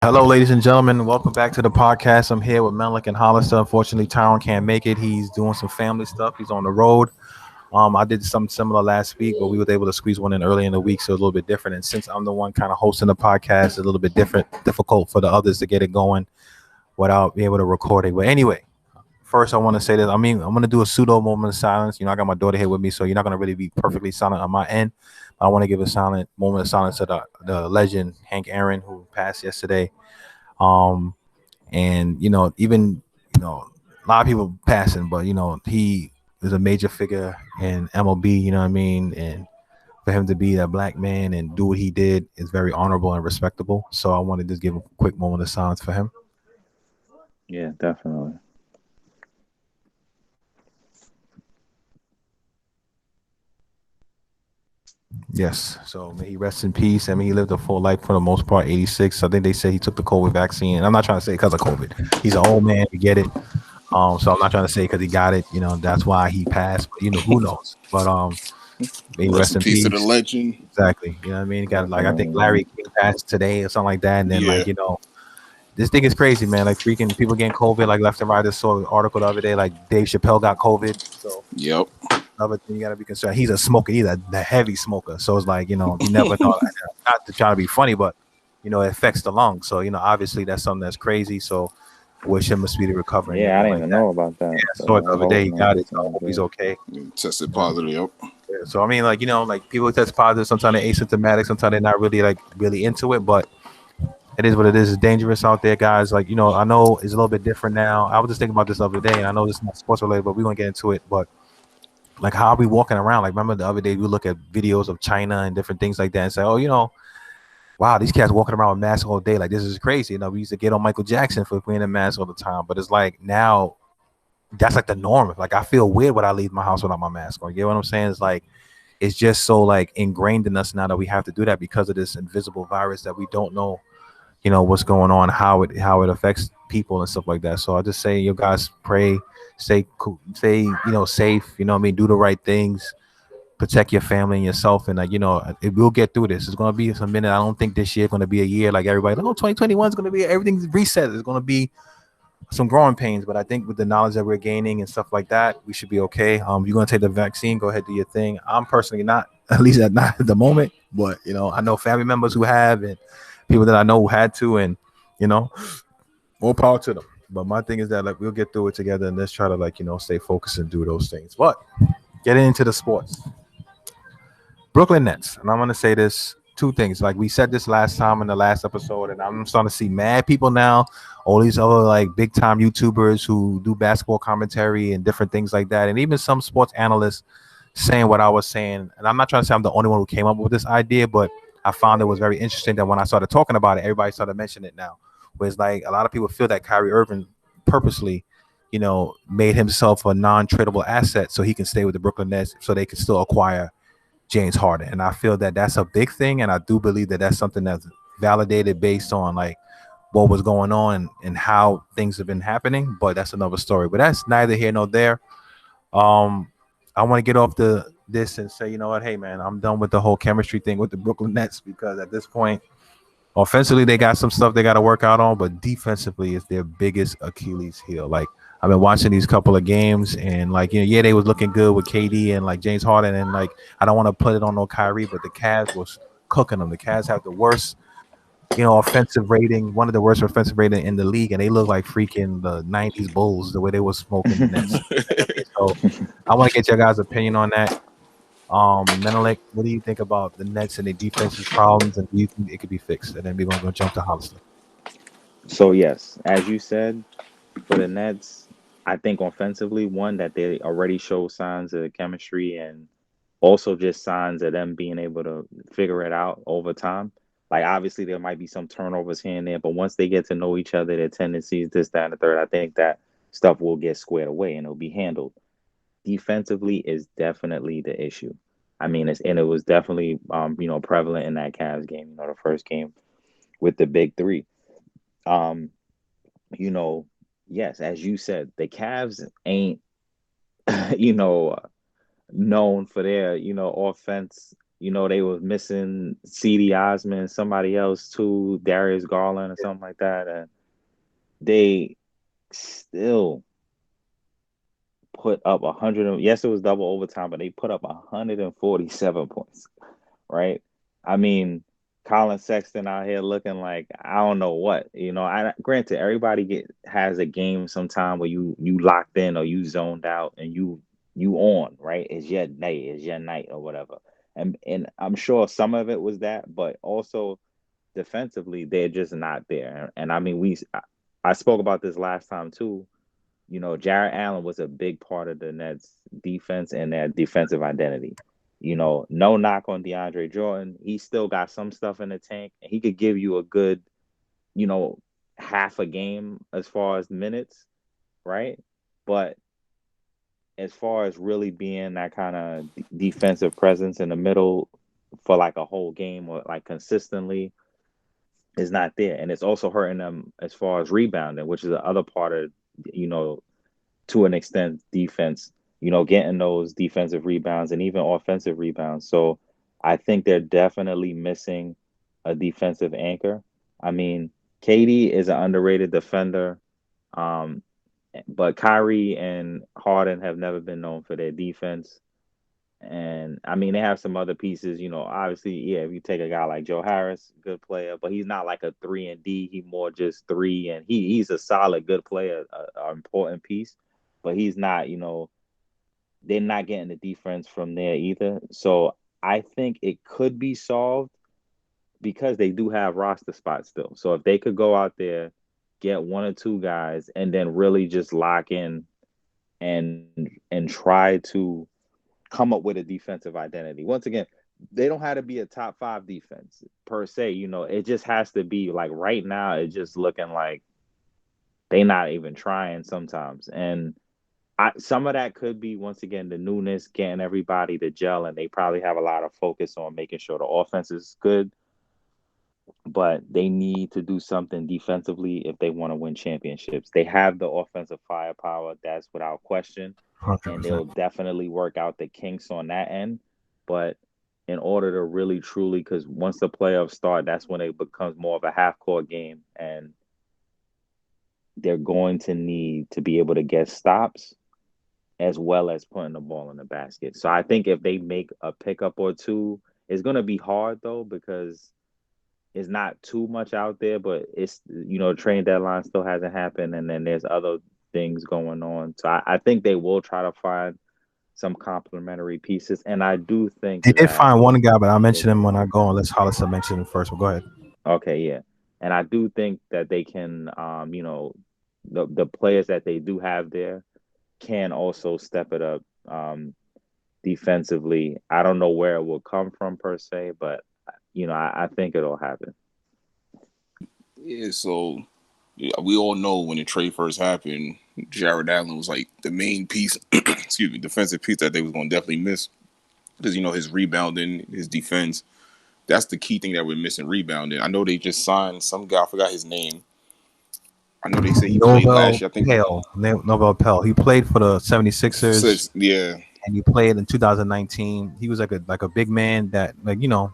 Hello, ladies and gentlemen. Welcome back to the podcast. I'm here with Melik and Hollister. Unfortunately, Tyron can't make it. He's doing some family stuff. He's on the road. I did something similar last week, but we were able to squeeze one in early in the week, so a little bit different. And since I'm the one kind of hosting the podcast, it's a little bit difficult for the others to get it going without being able to record it. But anyway, first I want to say that I'm going to do a pseudo moment of silence. I got my daughter here with me, so you're not going to really be perfectly silent on my end. I want to give a silent moment of silence to the legend Hank Aaron, who passed yesterday. Um, and even a lot of people passing, but he is a major figure in MLB. You know what I mean? And for him to be that black man and do what he did is very honorable and respectable. So I wanted to just give a quick moment of silence for him. Yeah, definitely. Yes. So may he rest in peace. I mean, he lived a full life for the most part. 86. I think they said he took the COVID vaccine. And I'm not trying to say because of COVID. He's an old man to get it. So I'm not trying to say because he got it. That's why he passed. But who knows? But may he Rest rest in in peace to the peace. legend. Exactly. You know what I mean? He got like I think Definitely, Larry man. King passed today or something like that. And then Yeah. this thing is crazy, man. Like freaking people getting COVID like left and right. I saw an article the other day, like Dave Chappelle got COVID. So Yep. another thing you gotta be concerned. He's a smoker, he's a the heavy smoker. So it's like, you never know. Not to try to be funny, but it affects the lungs. So, obviously that's something that's crazy. So wish him a speedy recovery and Yeah, I everything didn't like even that. know about that. Yeah, I saw So it the I other hope, day. He man, got he's it. So I doing hope he's good. okay. Tested positive. Yep. Yeah, so I mean, like like people test positive. Sometimes they're asymptomatic. Sometimes they're not really really into it. But it is what it is. It's dangerous out there, guys. Like I know it's a little bit different now. I was just thinking about this the other day, and I know this is not sports related, but we're gonna get into it. But like, how are we walking around? Like, remember the other day we look at videos of China and different things like that, and say, oh, wow, these cats walking around with masks all day. Like, this is crazy. We used to get on Michael Jackson for wearing a mask all the time, but it's like now that's like the norm. Like, I feel weird when I leave my house without my mask on. You know what I'm saying? It's like it's just so like ingrained in us now that we have to do that because of this invisible virus that we don't know, what's going on, how it affects people and stuff like that. So I just say, you guys pray, stay cool, stay safe. What I mean, do the right things, protect your family and yourself, and it will get through this. It's gonna be some minute. I don't think this year gonna be a year like everybody. Oh, 2021 is gonna be everything's reset. It's gonna be some growing pains, but I think with the knowledge that we're gaining and stuff like that, we should be okay. You're gonna take the vaccine, go ahead, do your thing. I'm personally not, at least not at the moment, but I know family members who have, and people that I know who had to, and you know, more power to them. But my thing is that like we'll get through it together, and let's try to stay focused and do those things. But getting into the sports, Brooklyn Nets, and I'm gonna say this two things. Like we said this last time in the last episode, and I'm starting to see mad people now. All these other like big time YouTubers who do basketball commentary and different things like that, and even some sports analysts saying what I was saying. And I'm not trying to say I'm the only one who came up with this idea, but I found it was very interesting that when I started talking about it, everybody started mentioning it now. Whereas like a lot of people feel that Kyrie Irving purposely, made himself a non-tradable asset so he can stay with the Brooklyn Nets so they can still acquire James Harden. And I feel that that's a big thing. And I do believe that that's something that's validated based on like what was going on and how things have been happening. But that's another story. But that's neither here nor there. Um, I want to get off this and say, you know what, hey man, I'm done with the whole chemistry thing with the Brooklyn Nets because at this point, offensively they got some stuff they got to work out on, but defensively is their biggest Achilles heel. Like I've been watching these couple of games and like yeah, they was looking good with KD and like James Harden and like I don't want to put it on no Kyrie, but the Cavs was cooking them. The Cavs have the worst offensive rating, one of the worst offensive rating in the league, and they look like freaking the '90s Bulls the way they were smoking the Nets. So I want to get your guys' opinion on that. Menelik, what do you think about the Nets and the defense's problems, and do you think it could be fixed? And then we're gonna go jump to Hollister. So yes, as you said, for the Nets, I think offensively, one that they already show signs of chemistry and also just signs of them being able to figure it out over time. Like obviously there might be some turnovers here and there, but once they get to know each other, their tendencies, this, that, and the third, I think that stuff will get squared away and it'll be handled. Defensively is definitely the issue. I mean, it was definitely prevalent in that Cavs game, the first game with the big three. Um, you know, yes, as you said, the Cavs ain't you know known for their offense They was missing C.D. Osman, somebody else too, Darius Garland or something like that, and they still put up 100. Yes, it was double overtime, but they put up 147 points, right? I mean, Colin Sexton out here looking like I don't know what. I granted everybody has a game sometime where you locked in or you zoned out and you on, right? It's your night or whatever. And I'm sure some of it was that, but also defensively they're just not there. And I mean, I spoke about this last time too. Jared Allen was a big part of the Nets defense and their defensive identity. No knock on DeAndre Jordan. He still got some stuff in the tank, and he could give you a good, you know, half a game as far as minutes, right? But as far as really being that kind of defensive presence in the middle for like a whole game or like consistently is not there. And it's also hurting them as far as rebounding, which is the other part of, you know, to an extent, defense, getting those defensive rebounds and even offensive rebounds. So I think they're definitely missing a defensive anchor. I mean, Katie is an underrated defender, um, but Kyrie and Harden have never been known for their defense. And I mean, they have some other pieces, obviously, yeah, if you take a guy like Joe Harris, good player, but he's not like a 3 and D. He more just three, and he's a solid, good player, a important piece, but he's not, they're not getting the defense from there either. So I think it could be solved because they do have roster spots still. So if they could go out there, get one or two guys, and then really just lock in and try to come up with a defensive identity. Once again, they don't have to be a top five defense per se. It just has to be like right now. It's just looking like they not even trying sometimes, and some of that could be once again the newness, getting everybody to gel, and they probably have a lot of focus on making sure the offense is good. But they need to do something defensively if they want to win championships. They have the offensive firepower, that's without question, and 100%. they'll definitely work out the kinks on that end. But in order to really truly, because once the playoffs start, that's when it becomes more of a half court game, and they're going to need to be able to get stops as well as putting the ball in the basket. So I think if they make a pickup or two, it's going to be hard though because it's not too much out there, but it's trade deadline still hasn't happened, and then there's other things going on. So I think they will try to find some complementary pieces, and I do think They did that find one guy, but I'll mention him when I go on. Let's Hollis mention him first. But go ahead. okay, yeah, and I do think that they can, the players that they do have there can also step it up defensively. I don't know where it will come from per se, but I think it'll happen. Yeah, so yeah, we all know when the trade first happened, Jared Allen was like the main piece, excuse me, defensive piece that they was going to definitely miss because his rebounding, his defense. That's the key thing that we're missing, rebounding. I know they just signed some guy. I forgot his name. I know they say he played last Novel year. I think Pell. Novel Pell. He played for the 76ers six. Yeah, and he played in 2019. He was like a big man that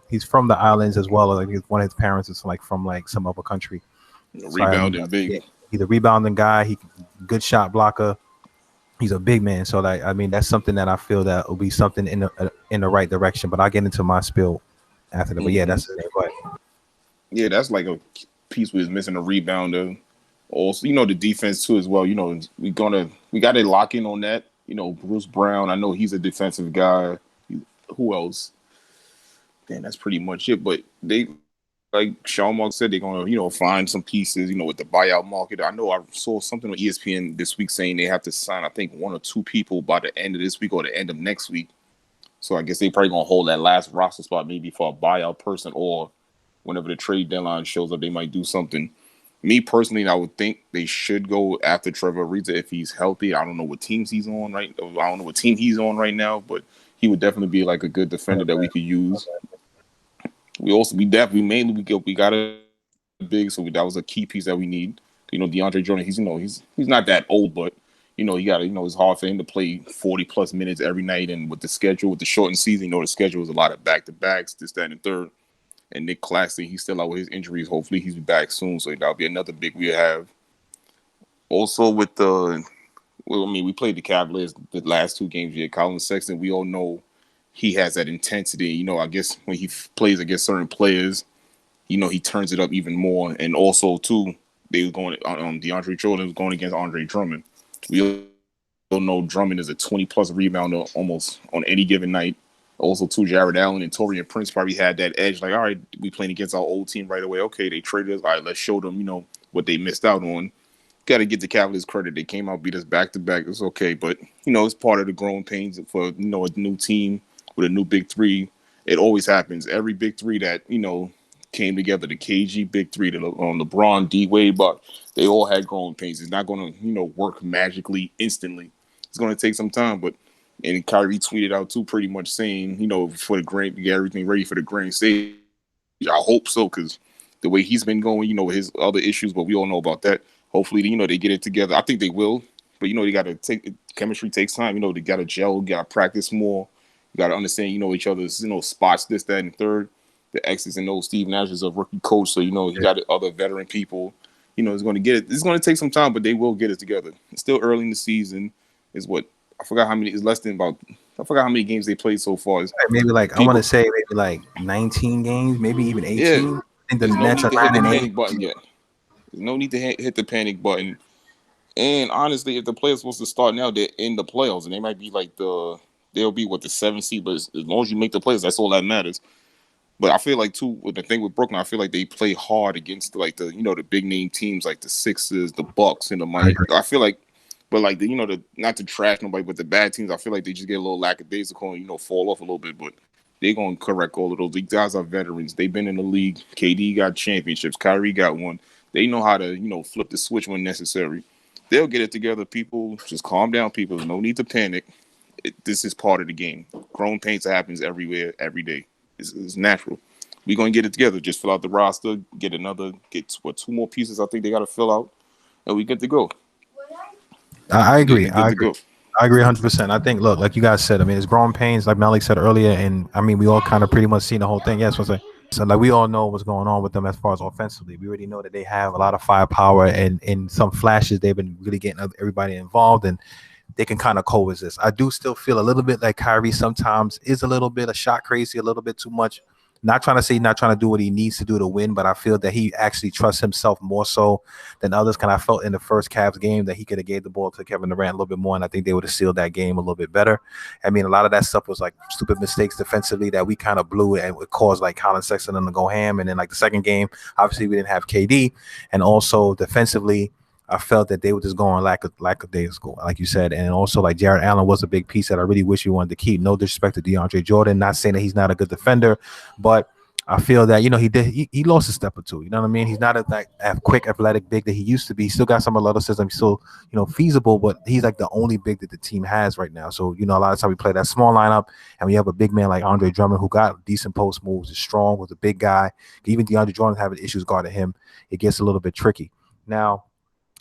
he's from the islands as well. Like one of his parents is like from like some other country. So rebounding yeah, big. he's a rebounding guy. He good shot blocker. He's a big man. So like that's something that I feel that will be something in the right direction. But I'll get into my spill after that. But yeah, Hmm. that's his name. Go ahead. Yeah, that's like a piece we was missing, a rebounder. Also, the defense too as well. We got to lock in on that. Bruce Brown. I know he's a defensive guy. Who else? Damn, that's pretty much it. But they, like Sean Mark said, they're gonna find some pieces. With the buyout market. I know I saw something on ESPN this week saying they have to sign, I think, one or two people by the end of this week or the end of next week. So I guess they probably gonna hold that last roster spot maybe for a buyout person, or whenever the trade deadline shows up, they might do something. Me personally, I would think they should go after Trevor Ariza if he's healthy. I don't know what teams he's on right. I don't know what team he's on right now, but he would definitely be like a good defender that we could use. We got a big, so that was a key piece that we need. DeAndre Jordan, he's not that old, but You got to, it's hard for him to play 40 plus minutes every night. And with the schedule, with the shortened season, the schedule is a lot of back to backs, this, that, and the third. And Nick Claxton, he's still out with his injuries. Hopefully, he's back soon. So that'll be another big we have. Also, with we played the Cavaliers the last two games here. Colin Sexton, we all know he has that intensity. I guess when he plays against certain players, he turns it up even more. And also, too, they was going DeAndre Jordan was going against Andre Drummond. We all know Drummond is a 20-plus rebounder almost on any given night. Also, too, Jared Allen and Taurean Prince probably had that edge. Like, all right, we playing against our old team right away. Okay, they traded us. All right, let's show them, what they missed out on. Got to give the Cavaliers credit. They came out, beat us back to back. It's okay, but it's part of the growing pains for a new team with a new big three. It always happens. Every big three that came together, the KG big three, the LeBron, D Wade, but they all had growing pains. It's not going to work magically instantly. It's going to take some time, but. And Kyrie tweeted out too, pretty much saying, for the grand, get everything ready for the grand stage. I hope so, because the way he's been going, his other issues, but we all know about that. Hopefully, they get it together. I think they will, but they got to take chemistry takes time. They got to gel, got to practice more. You got to understand, each other's, spots, this, that, and third. The X's and O's. Steve Nash is a rookie coach, so he got other veteran people. It's going to get it. It's going to take some time, but they will get it together. It's still early in the season. Is what. I forgot how many. It's less than about. I forgot how many games they played so far. Maybe I want to say maybe 19 games, maybe even 18. Yeah. I think There's no need to hit the panic 8. button yet. There's no need to hit the panic button. And honestly, if the players supposed to start now, they're in the playoffs, and they might be they'll be the 7th seed. But as long as you make the playoffs, that's all that matters. But I feel like too, with the thing with Brooklyn, I feel like they play hard against the big name teams like the Sixers, the Bucks, and the Miami. I feel like. But not to trash nobody, but the bad teams, I feel like they just get a little lackadaisical and fall off a little bit. But they're gonna correct all of those. These guys are veterans. They've been in the league. KD got championships. Kyrie got one. They know how to flip the switch when necessary. They'll get it together. People, just calm down. People, there's no need to panic. This is part of the game. Growing pains happens everywhere, every day. It's natural. We're gonna get it together. Just fill out the roster. Get 2 more pieces. I think they got to fill out, and we get to go. I agree. I agree 100%. I think, look, like you guys said, it's growing pains, like Malik said earlier, and we all kind of pretty much seen the whole thing. Yes, so we all know what's going on with them as far as offensively. We already know that they have a lot of firepower, and in some flashes, they've been really getting everybody involved, and they can kind of coexist. I do still feel a little bit like Kyrie sometimes is a little bit of shot crazy, a little bit too much. Not trying to say not trying to do what he needs to do to win, but I feel that he actually trusts himself more so than others. I felt in the first Cavs game that he could have gave the ball to Kevin Durant a little bit more, and I think they would have sealed that game a little bit better. A lot of that stuff was stupid mistakes defensively that we kind of blew, and it caused Colin Sexton to go ham. And then the second game, obviously we didn't have KD, and also defensively, I felt that they were just going lackadaisical, like you said. And also, Jared Allen was a big piece that I really wish we wanted to keep. No disrespect to DeAndre Jordan. Not saying that he's not a good defender, but I feel that, he lost a step or two. You know what I mean? He's not a quick, athletic big that he used to be. He still got some athleticism. He's still, feasible, but he's the only big that the team has right now. So, a lot of times we play that small lineup, and we have a big man like Andre Drummond who got decent post moves, is strong, was a big guy. Even DeAndre Jordan having issues guarding him. It gets a little bit tricky. Now,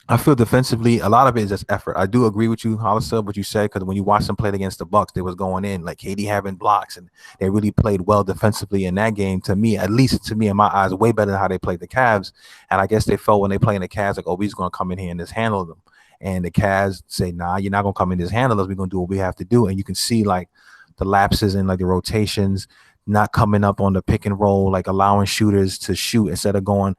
I feel defensively, a lot of it is just effort. I do agree with you, Hollister, what you said, because when you watch them play against the Bucks, they was going in, KD having blocks, and they really played well defensively in that game. To me, at least to me, in my eyes, way better than how they played the Cavs. And I guess they felt when they play in the Cavs, we're just going to come in here and just handle them. And the Cavs say, nah, you're not going to come in and just handle us. We're going to do what we have to do. And you can see, the lapses in, the rotations, not coming up on the pick and roll, allowing shooters to shoot instead of going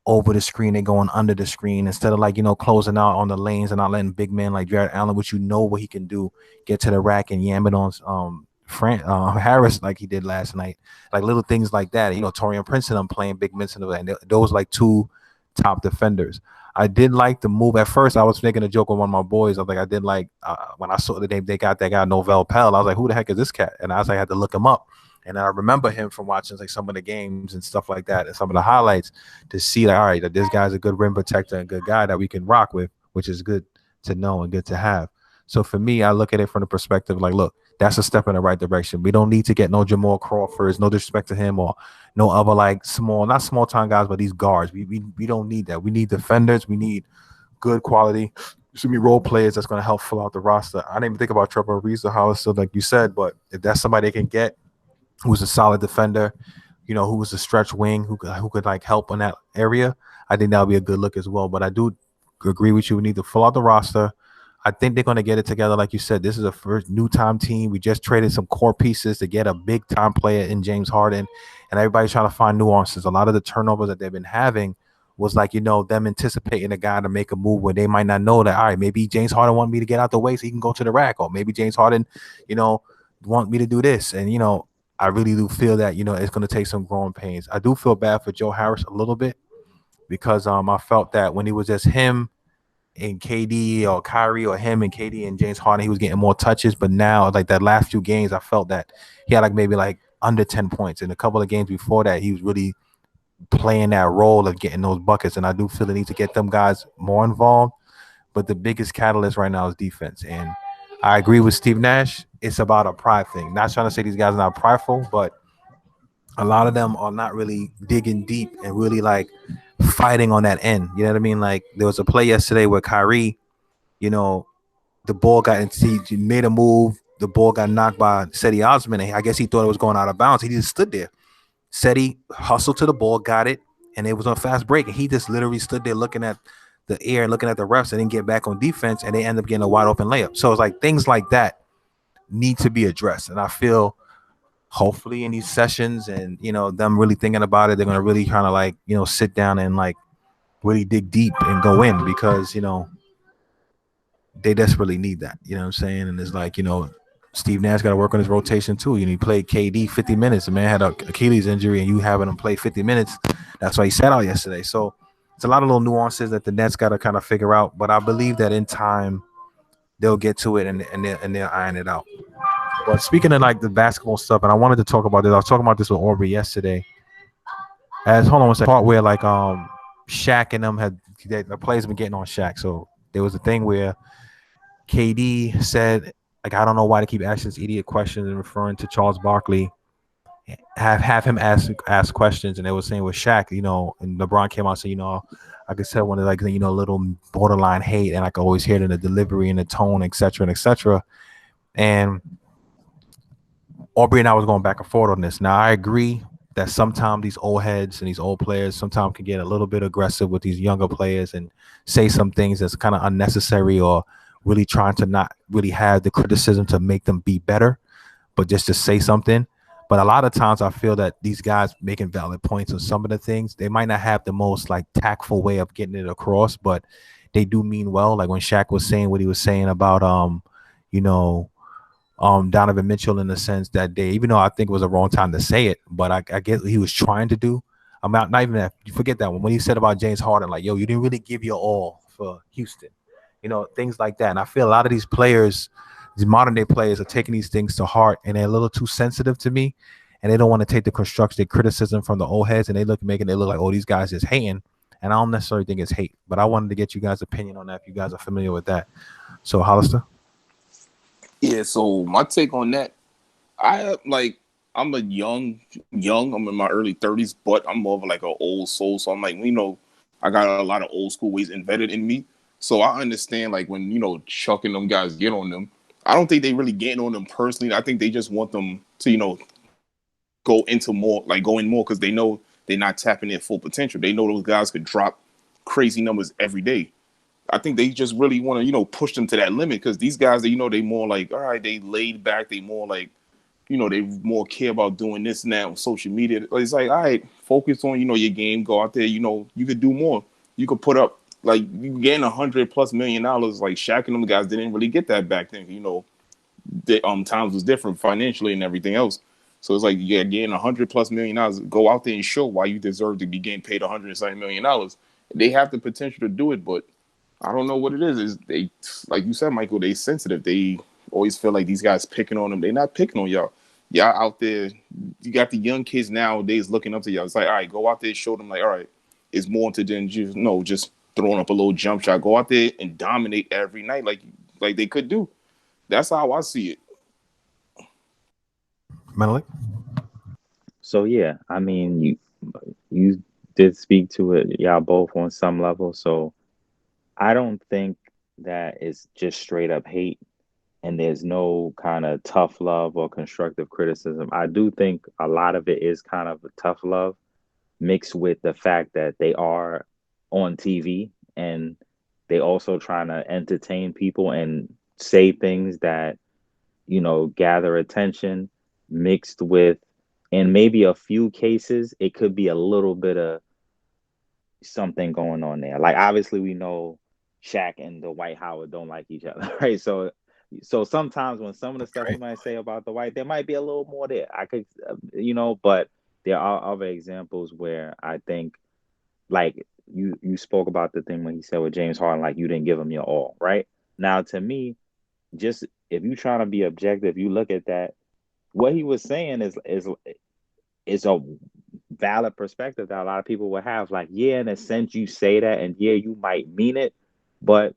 over the screen and going under the screen instead of closing out on the lanes and not letting big men like Jared Allen, which what he can do, get to the rack and yam it on Harris like he did last night. Little things like that. Taurean Prince and I'm playing big minutes and those 2 top defenders. I did like the move. At first, I was making a joke with one of my boys. I did when I saw the name they got that guy Novell Pell. I was like, who the heck is this cat? And I had to look him up. And I remember him from watching some of the games and stuff like that and some of the highlights to see all right, that this guy's a good rim protector and good guy that we can rock with, which is good to know and good to have. So for me, I look at it from the perspective look, that's a step in the right direction. We don't need to get no Jamal Crawfords, no disrespect to him, or no other not small time guys, but these guards. We don't need that. We need defenders. We need good quality should be role players that's going to help fill out the roster. I didn't even think about Trevor Reese or Hollister, like you said, but if that's somebody they can get who's a solid defender, who was a stretch wing, who could like help in that area, I think that would be a good look as well. But I do agree with you. We need to fill out the roster. I think they're going to get it together. Like you said, this is a first new time team. We just traded some core pieces to get a big time player in James Harden, and everybody's trying to find nuances. A lot of the turnovers that they've been having was like, them anticipating a guy to make a move where they might not know that, all right, maybe James Harden want me to get out the way so he can go to the rack, or maybe James Harden, want me to do this. And, I really do feel that, it's going to take some growing pains. I do feel bad for Joe Harris a little bit because I felt that when he was just him and KD or Kyrie or him and KD and James Harden, he was getting more touches. But now, like that last few games, I felt that he had like maybe like under 10 points. And a couple of games before that, he was really playing that role of getting those buckets. And I do feel the need to get them guys more involved. But the biggest catalyst right now is defense. And I agree with Steve Nash. It's about a pride thing. Not trying to say these guys are not prideful, but a lot of them are not really digging deep and really like fighting on that end. You know what I mean? Like there was a play yesterday where Kyrie, you know, the ball got he made a move. The ball got knocked by Seti Osman. And I guess he thought it was going out of bounds. He just stood there. Seti hustled to the ball, got it, and it was on a fast break. And he just literally stood there looking at the air and looking at the refs and then get back on defense. And they end up getting a wide open layup. So it's like things like that need to be addressed. And I feel hopefully in these sessions and, them really thinking about it, they're going to really kind of like, sit down and like really dig deep and go in because, they desperately need that. You know what I'm saying? And it's like, Steve Nash got to work on his rotation too. He played KD 50 minutes. The man had an Achilles injury and you having him play 50 minutes. That's why he sat out yesterday. So it's a lot of little nuances that the Nets got to kind of figure out. But I believe that in time they'll get to it and they'll iron it out. But speaking of like the basketball stuff, and I wanted to talk about this. I was talking about this with Aubrey yesterday. Hold on one second. Part where like Shaq and them the players been getting on Shaq. So there was a thing where KD said, like, I don't know why they keep asking this idiot questions and referring to Charles Barkley. Have him ask questions, and they were saying with Shaq, and LeBron came out and said, I could tell when like a little borderline hate, and I could always hear it in the delivery and the tone, etc. and etc. And Aubrey and I was going back and forth on this. Now I agree that sometimes these old heads and these old players sometimes can get a little bit aggressive with these younger players and say some things that's kind of unnecessary or really trying to not really have the criticism to make them be better, but just to say something. But a lot of times I feel that these guys making valid points on some of the things, they might not have the most like tactful way of getting it across, but they do mean well. Like when Shaq was saying what he was saying about, Donovan Mitchell in the sense that day, even though I think it was a wrong time to say it, but I get what he was trying to do. I'm not even that. You forget that one when he said about James Harden, like, yo, you didn't really give your all for Houston, things like that. And I feel a lot of these players, these modern day players, are taking these things to heart, and they're a little too sensitive to me, and they don't want to take the constructive criticism from the old heads, and making it look like, oh, these guys is hating. And I don't necessarily think it's hate, but I wanted to get you guys' opinion on that if you guys are familiar with that. So, Hollister. Yeah, so my take on that, I'm a young, I'm in my early 30s, but I'm more of like an old soul. So I'm like, I got a lot of old school ways embedded in me. So I understand like when, Chuck and them guys get on them. I don't think they really getting on them personally. I think they just want them to, go in more because they know they're not tapping their full potential. They know those guys could drop crazy numbers every day. I think they just really want to, push them to that limit because these guys, they more like, all right, they laid back. They more like, they more care about doing this and that on social media. It's like, all right, focus on, your game. Go out there, you could do more. You could put up, like, you gain $100+ million. Like Shaq and them guys didn't really get that back then. Times was different financially and everything else. So it's like, yeah, getting $100+ million. Go out there and show why you deserve to be getting paid $170 million. They have the potential to do it, but I don't know what it is. Is they, like you said, Michael, they sensitive. They always feel like these guys picking on them. They're not picking on y'all. Y'all out there, you got the young kids nowadays looking up to y'all. It's like, all right, go out there, show them like, all right, it's more to than just throwing up a little jump shot. Go out there and dominate every night like they could do. That's how I see it. Menelik? So yeah, I mean, you did speak to it, y'all both on some level. So I don't think that is just straight up hate and there's no kind of tough love or constructive criticism. I do think a lot of it is kind of a tough love mixed with the fact that they are on TV and they also trying to entertain people and say things that, gather attention mixed with, in maybe a few cases, it could be a little bit of something going on there. Like obviously we know Shaq and the White Howard don't like each other, right? So sometimes when some of the stuff he Right. might say about the White, there might be a little more there. I could, but there are other examples where I think, like you spoke about the thing when he said with James Harden, like you didn't give him your all, right? Now to me, just if you trying to be objective, you look at that. What he was saying is a valid perspective that a lot of people will have. Like, yeah, in a sense, you say that, and yeah, you might mean it, but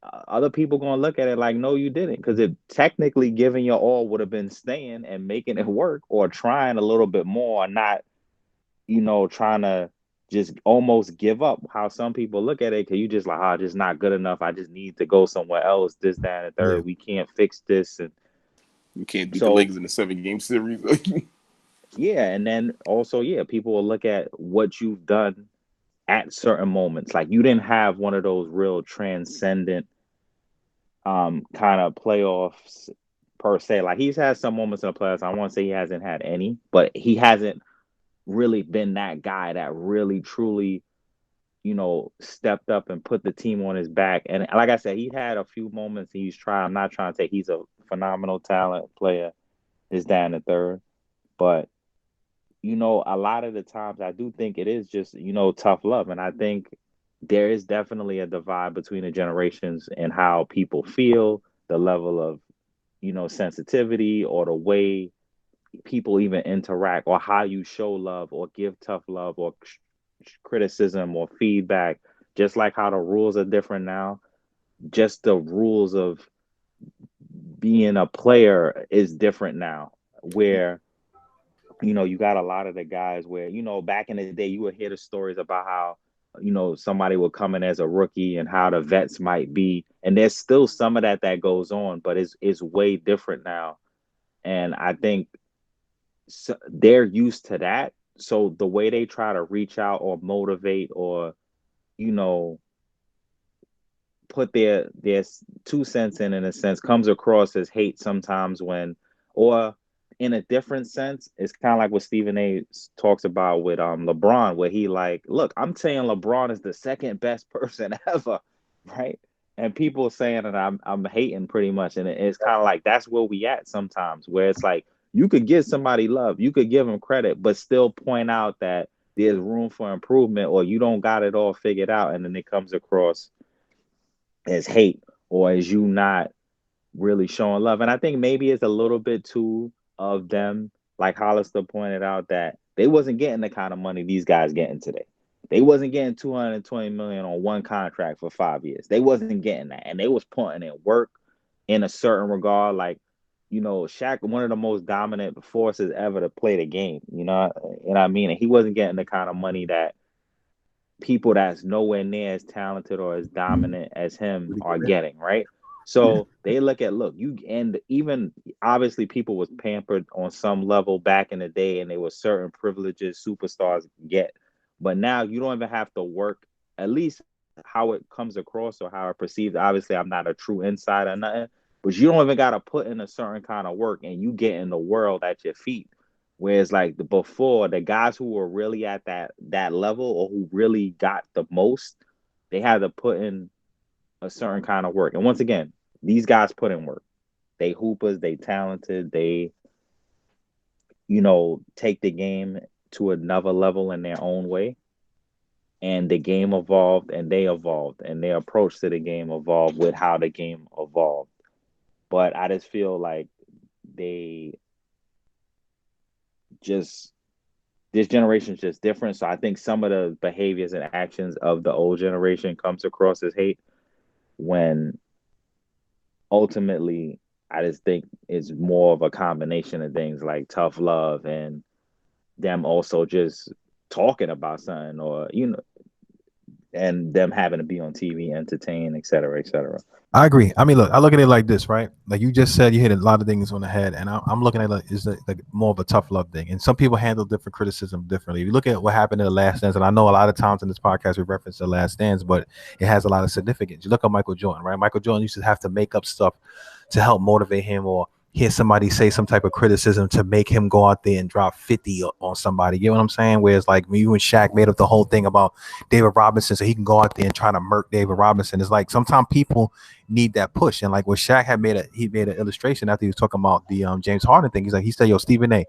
other people gonna look at it like, no, you didn't, because it technically giving your all would have been staying and making it work, or trying a little bit more, or not, trying to just almost give up. How some people look at it, because you just like, oh, just not good enough. I just need to go somewhere else. This, that, and the Yeah. third. We can't fix this, and We can't beat the so Lakers in a 7-game series. yeah, and then also yeah, people will look at what you've done at certain moments. Like you didn't have one of those real transcendent kind of playoffs per se. Like he's had some moments in the playoffs. I won't say he hasn't had any, but he hasn't really been that guy that really truly, stepped up and put the team on his back. And like I said, he had a few moments he's trying. I'm not trying to say he's a phenomenal talent player, is down the third. But a lot of the times I do think it is just, tough love. And I think there is definitely a divide between the generations and how people feel, the level of, sensitivity, or the way people even interact, or how you show love or give tough love or criticism or feedback. Just like how the rules are different now, just the rules of being a player is different now, where you got a lot of the guys where, back in the day, you would hear the stories about how, somebody would come in as a rookie and how the vets might be. And there's still some of that goes on, but it's way different now. And I think they're used to that. So the way they try to reach out or motivate or, you know, put their 2 cents in a sense, comes across as hate sometimes when, or in a different sense, it's kind of like what Stephen A talks about with LeBron, where he like, look, I'm saying LeBron is the second best person ever, right? And people saying that I'm hating pretty much, and it's kind of like that's where we at sometimes, where it's like you could give somebody love, you could give them credit, but still point out that there's room for improvement, or you don't got it all figured out, and then it comes across as hate or as you not really showing love. And I think maybe it's a little bit too of them, like Hollister pointed out, that they wasn't getting the kind of money these guys getting today. They wasn't getting 220 million on one contract for 5 years. They wasn't getting that. And they was putting in work in a certain regard. Like, Shaq, one of the most dominant forces ever to play the game, and I mean, and he wasn't getting the kind of money that people that's nowhere near as talented or as dominant as him Really are good. getting, right? Yeah. So they look, you, and even obviously people was pampered on some level back in the day, and there were certain privileges superstars get. But now you don't even have to work, at least how it comes across or how it perceived. Obviously, I'm not a true insider or nothing, but you don't even gotta put in a certain kind of work and you get in the world at your feet. Whereas like before, the guys who were really at that level or who really got the most, they had to put in a certain kind of work. And once again, these guys put in work. They hoopers, they talented, they, take the game to another level in their own way. And the game evolved and their approach to the game evolved with how the game evolved. But I just feel like they just this generation is just different. So I think some of the behaviors and actions of the old generation comes across as hate, when ultimately I just think it's more of a combination of things like tough love and them also just talking about something, or and them having to be on TV, entertain, et cetera, et cetera. I agree. I mean, look, I look at it like this, right? Like you just said, you hit a lot of things on the head, and I'm looking at it like like more of a tough love thing. And some people handle different criticism differently. If you look at what happened in the Last Dance, and I know a lot of times in this podcast we reference the Last Dance, but it has a lot of significance. You look at Michael Jordan, right? Michael Jordan used to have to make up stuff to help motivate him, or hear somebody say some type of criticism to make him go out there and drop 50 on somebody. You know what I'm saying? Whereas like when you and Shaq made up the whole thing about David Robinson, so he can go out there and try to murk David Robinson. It's like sometimes people need that push. And like what Shaq had he made an illustration after he was talking about the James Harden thing. He said, yo, Stephen A,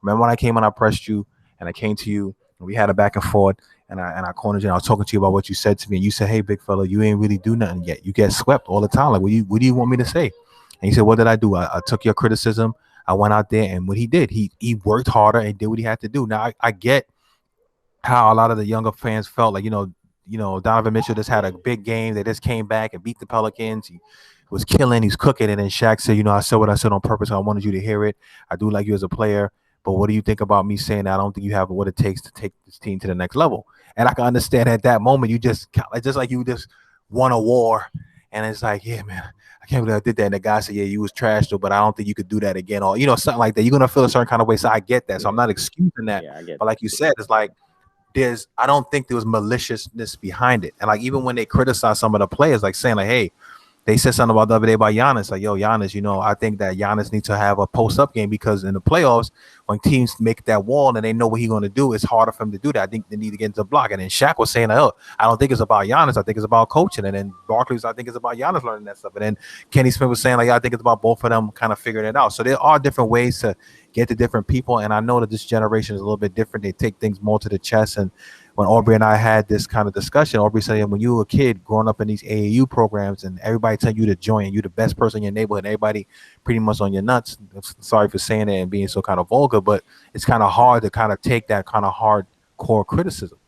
remember when I came and I pressed you and I came to you and we had a back and forth and I cornered you and I was talking to you about what you said to me and you said, hey, big fella, you ain't really do nothing yet. You get swept all the time. Like, what do you want me to say? And he said, what did I do? I took your criticism. I went out there and what he did, he worked harder and did what he had to do. Now I get how a lot of the younger fans felt like, Donovan Mitchell just had a big game. They just came back and beat the Pelicans. He was killing, he's cooking. And then Shaq said, I said what I said on purpose. I wanted you to hear it. I do like you as a player. But what do you think about me saying that I don't think you have what it takes to take this team to the next level? And I can understand at that moment, you just like you just won a war. And it's like, yeah, man, I can't believe I did that. And the guy said, yeah, you was trash, though, but I don't think you could do that again. Or, something like that. You're going to feel a certain kind of way. So I get that. So I'm not excusing that. Yeah, I get but like you said, it's like, I don't think there was maliciousness behind it. And like, even when they criticize some of the players, like saying like, hey, they said something about the other day about Giannis. Like, yo, Giannis, I think that Giannis needs to have a post-up game because in the playoffs, when teams make that wall and they know what he's going to do, it's harder for him to do that. I think they need to get into the block. And then Shaq was saying, oh, I don't think it's about Giannis. I think it's about coaching. And then Barkley, I think it's about Giannis learning that stuff. And then Kenny Smith was saying, like, I think it's about both of them kind of figuring it out. So there are different ways to get to different people. And I know that this generation is a little bit different. They take things more to the chest. And when Aubrey and I had this kind of discussion, Aubrey said, when you were a kid growing up in these AAU programs and everybody tell you to join and you're the best person in your neighborhood, and everybody pretty much on your nuts. Sorry for saying it and being so kind of vulgar, but it's kind of hard to kind of take that kind of hardcore criticism.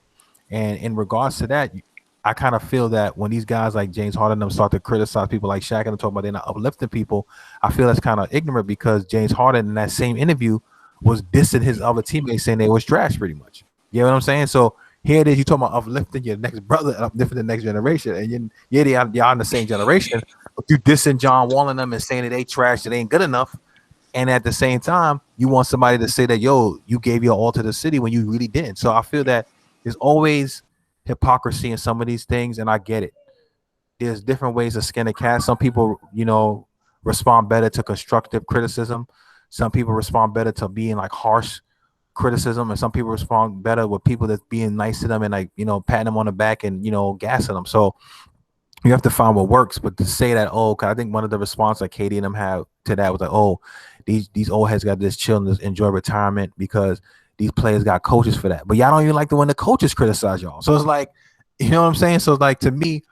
And in regards to that, I kind of feel that when these guys like James Harden them start to criticize people like Shaq and talk about they're not uplifting people, I feel that's kind of ignorant because James Harden in that same interview was dissing his other teammates saying they was trash pretty much. You know what I'm saying? So here it is, you talking about uplifting your next brother, uplifting the next generation, and y'all in the same generation, but you dissing John Wall and them and saying that they trash, that ain't good enough, and at the same time, you want somebody to say that, yo, you gave your all to the city when you really didn't. So I feel that there's always hypocrisy in some of these things, and I get it. There's different ways to skin a cat. Some people, respond better to constructive criticism. Some people respond better to being like harsh criticism, and some people respond better with people that's being nice to them and like patting them on the back and gassing them. So you have to find what works. But to say that, oh, cause I think one of the response that Katie and them have to that was like, oh, these old heads got this chill and just enjoy retirement because these players got coaches for that. But y'all don't even like the when the coaches criticize y'all. So it's like, you know what I'm saying? So it's like, to me,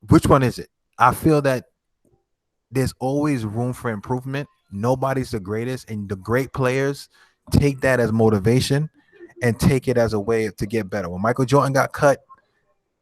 which one is it? I feel that there's always room for improvement. Nobody's the greatest, and the great players take that as motivation and take it as a way to get better. When Michael Jordan got cut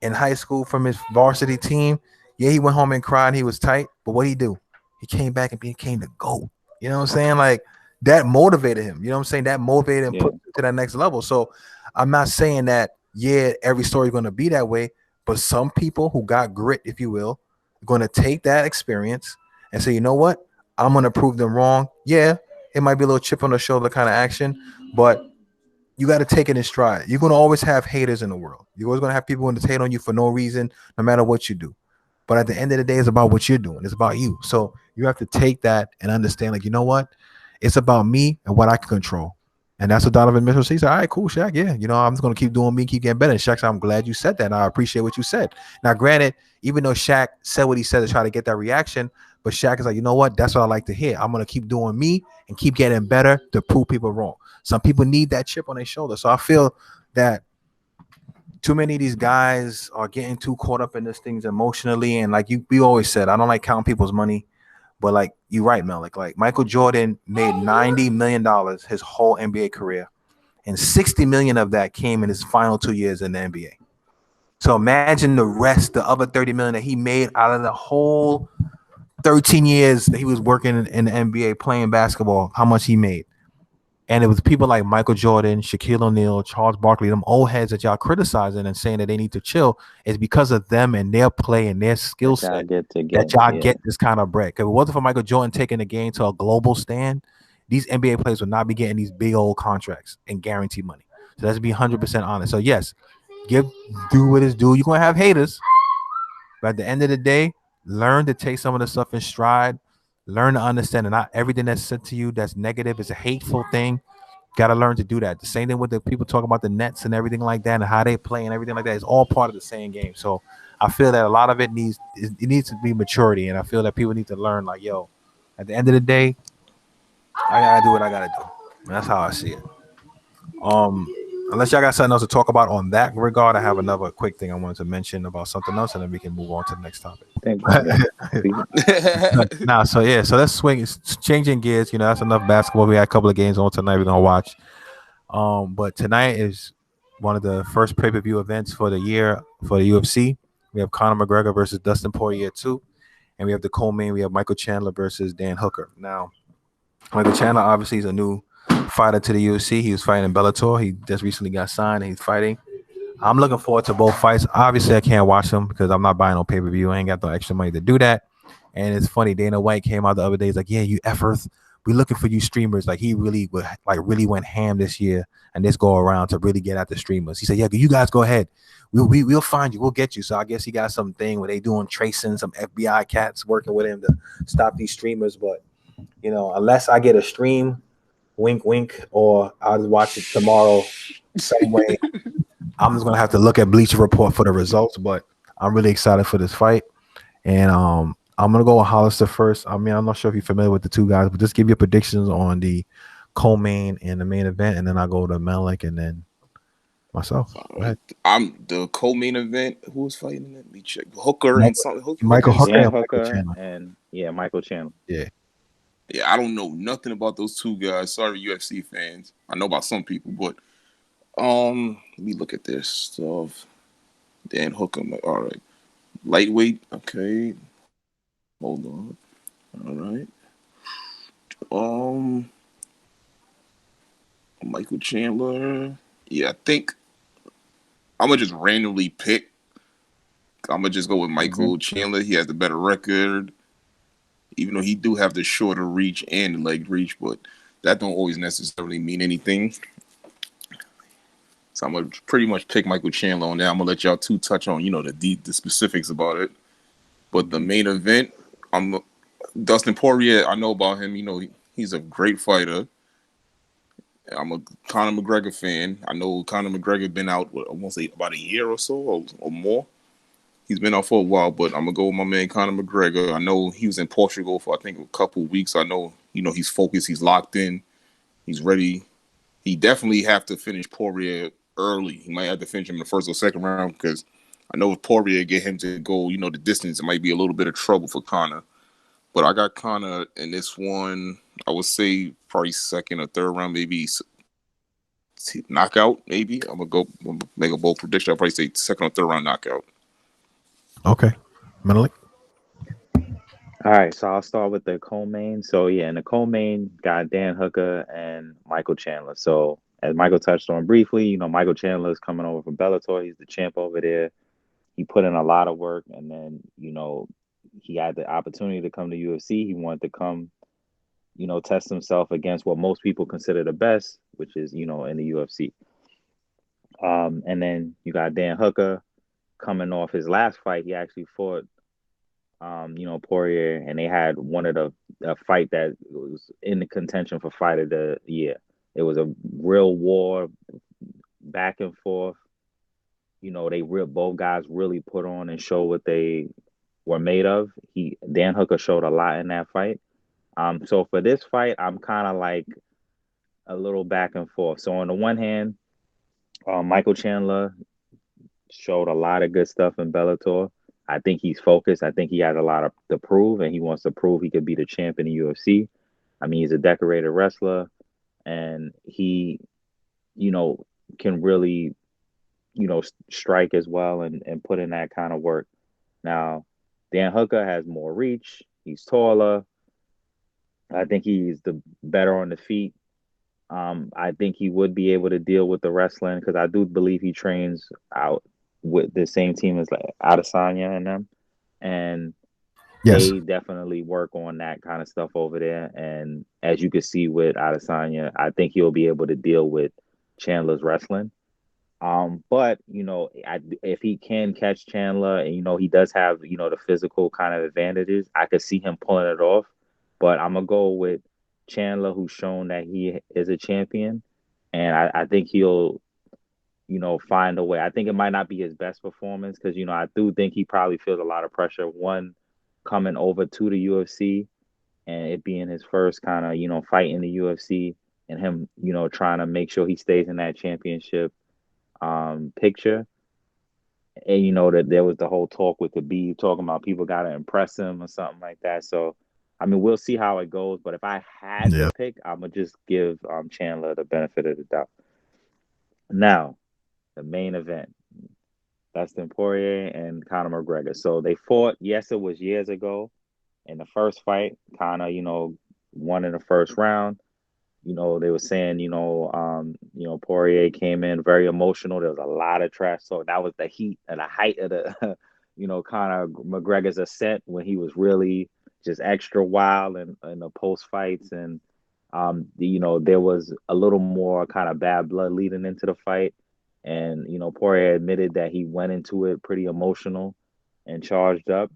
in high school from his varsity team, yeah, he went home and cried. He was tight, but what did he do? He came back and became the GOAT. You know what I'm saying? Like, that motivated him. You know what I'm saying? That motivated him, put him to that next level. So I'm not saying that, yeah, every story is going to be that way, but some people who got grit, if you will, are going to take that experience and say, you know what? I'm going to prove them wrong. Yeah, it might be a little chip on the shoulder kind of action, but you got to take it in stride. You're going to always have haters in the world. You're always going to have people who hate on you for no reason, no matter what you do. But at the end of the day, it's about what you're doing. It's about you. So you have to take that and understand, like, you know what? It's about me and what I can control. And that's what Donovan Mitchell said. He said, all right, cool, Shaq. Yeah, I'm just going to keep doing me, keep getting better. And Shaq said, I'm glad you said that. And I appreciate what you said. Now, granted, even though Shaq said what he said to try to get that reaction, but Shaq is like, you know what? That's what I like to hear. I'm going to keep doing me and keep getting better to prove people wrong. Some people need that chip on their shoulder. So I feel that too many of these guys are getting too caught up in these things emotionally. And like we always said, I don't like counting people's money. But like you're right, Mel. Like Michael Jordan made $90 million his whole NBA career, and $60 million of that came in his final 2 years in the NBA. So imagine the rest, the other $30 million that he made out of the whole 13 years that he was working in the NBA playing basketball. How much he made? And it was people like Michael Jordan, Shaquille O'Neal, Charles Barkley, them old heads that y'all criticizing and saying that they need to chill. It's because of them and their play and their skill That y'all set get to that get, y'all yeah. get this kind of bread. Because if it wasn't for Michael Jordan taking the game to a global stand, these NBA players would not be getting these big old contracts and guaranteed money. So let's be 100% honest. So yes, give do what is due. You're gonna have haters, but at the end of the day, learn to take some of the stuff in stride. Learn to understand that not everything that's said to you that's negative is a hateful thing. Got to learn to do that. The same thing with the people talking about the Nets and everything like that and how they play and everything like that. It's all part of the same game. So I feel that a lot of it needs to be maturity, and I feel that people need to learn like, yo, at the end of the day, I gotta do what I gotta do. And that's how I see it. Um, unless y'all got something else to talk about on that regard, I have another quick thing I wanted to mention about something else, and then we can move on to the next topic. I think, yeah. Nah, so yeah, so let's swing. It's changing gears. You know, that's enough basketball. We had a couple of games on tonight. We're gonna watch. But tonight is one of the first pay per view events for the year for the UFC. We have Conor McGregor versus Dustin Poirier 2, and we have the co-main. We have Michael Chandler versus Dan Hooker. Now, Michael Chandler obviously is a new fighter to the UFC. He was fighting in Bellator. He just recently got signed and he's fighting. I'm looking forward to both fights. Obviously, I can't watch them because I'm not buying no pay per view. I ain't got no extra money to do that. And it's funny, Dana White came out the other day. He's like, "Yeah, you effers, we looking for you streamers." Like he really went ham this year and this go around to really get at the streamers. He said, "Yeah, you guys go ahead. We'll find you. We'll get you." So I guess he got something where they doing tracing some FBI cats working with him to stop these streamers. But unless I get a stream, wink, wink, or I'll just watch it tomorrow some way. I'm just gonna have to look at Bleacher Report for the results, but I'm really excited for this fight. And I'm gonna go with Hollister first. I mean, I'm not sure if you're familiar with the two guys, but just give your predictions on the co-main and the main event, and then I'll go to Malik and then myself. Go ahead. I'm the co-main event. Who was fighting? Let me check. Hooker and Michael, something. Michael Hooker and Hooker Dan and something. Michael Hooker Chandler. and yeah, Michael Chandler. Yeah. Yeah, I don't know nothing about those two guys. Sorry, UFC fans. I know about some people, but let me look at this stuff. Dan Hooker. All right, lightweight. Okay, hold on. All right. Um, Michael Chandler. Yeah, I think I'm gonna just randomly pick. I'm gonna just go with Mm-hmm. Michael Chandler. He has the better record, even though he do have the shorter reach and the leg reach, but that don't always necessarily mean anything. So I'm gonna pretty much pick Michael Chandler on that. I'm gonna let y'all two touch on, the specifics about it. But the Mm-hmm. main event, I'm Dustin Poirier. I know about him. He's a great fighter. I'm a Conor McGregor fan. I know Conor McGregor been out, I want to say about a year or so or more. He's been out for a while, but I'm gonna go with my man Conor McGregor. I know he was in Portugal for I think a couple of weeks. I know, he's focused, he's locked in, he's ready. He definitely have to finish Poirier early. He might have to finish him in the first or second round because I know if Poirier get him to go, the distance, it might be a little bit of trouble for Conor. But I got Conor in this one. I would say probably second or third round, maybe knockout. Maybe I'm gonna make a bold prediction. I'll probably say second or third round knockout. Okay. Malik. All right, so I'll start with the co-main. So yeah, in the co-main, got Dan Hooker and Michael Chandler. So as Michael touched on briefly, Michael Chandler is coming over from Bellator. He's the champ over there. He put in a lot of work, and then he had the opportunity to come to UFC. He wanted to come, test himself against what most people consider the best, which is in the UFC. And then you got Dan Hooker coming off his last fight. He actually fought Poirier, and they had one of the a fight that was in the contention for fight of the year. It was a real war, back and forth. Both guys really put on and show what they were made of. Dan Hooker showed a lot in that fight. So for this fight, I'm kind of like a little back and forth. So on the one hand, Michael Chandler showed a lot of good stuff in Bellator. I think he's focused. I think he has a lot to prove, and he wants to prove he could be the champ in the UFC. I mean, he's a decorated wrestler, and he, you know, can really, strike as well and put in that kind of work. Now, Dan Hooker has more reach. He's taller. I think he's the better on the feet. I think he would be able to deal with the wrestling because I do believe he trains out with the same team as like Adesanya and them, and Yes. they definitely work on that kind of stuff over there. And as you can see with Adesanya, I think he'll be able to deal with Chandler's wrestling. But if he can catch Chandler, and he does have the physical kind of advantages, I could see him pulling it off. But I'm gonna go with Chandler, who's shown that he is a champion, and I think he'll find a way. I think it might not be his best performance because I do think he probably feels a lot of pressure. One, coming over to the UFC and it being his first kind of fight in the UFC, and him trying to make sure he stays in that championship picture. And that there was the whole talk with Khabib talking about people got to impress him or something like that. So, I mean, we'll see how it goes. But if I had to Yeah. pick, I'm gonna just give Chandler the benefit of the doubt. Now, the main event: Dustin Poirier and Conor McGregor. So they fought. Yes, it was years ago. In the first fight, Conor, won in the first round. They were saying, Poirier came in very emotional. There was a lot of trash. So that was the heat and the height of the, Conor McGregor's ascent when he was really just extra wild in the post fights. And, there was a little more kind of bad blood leading into the fight. And, Poirier admitted that he went into it pretty emotional and charged up.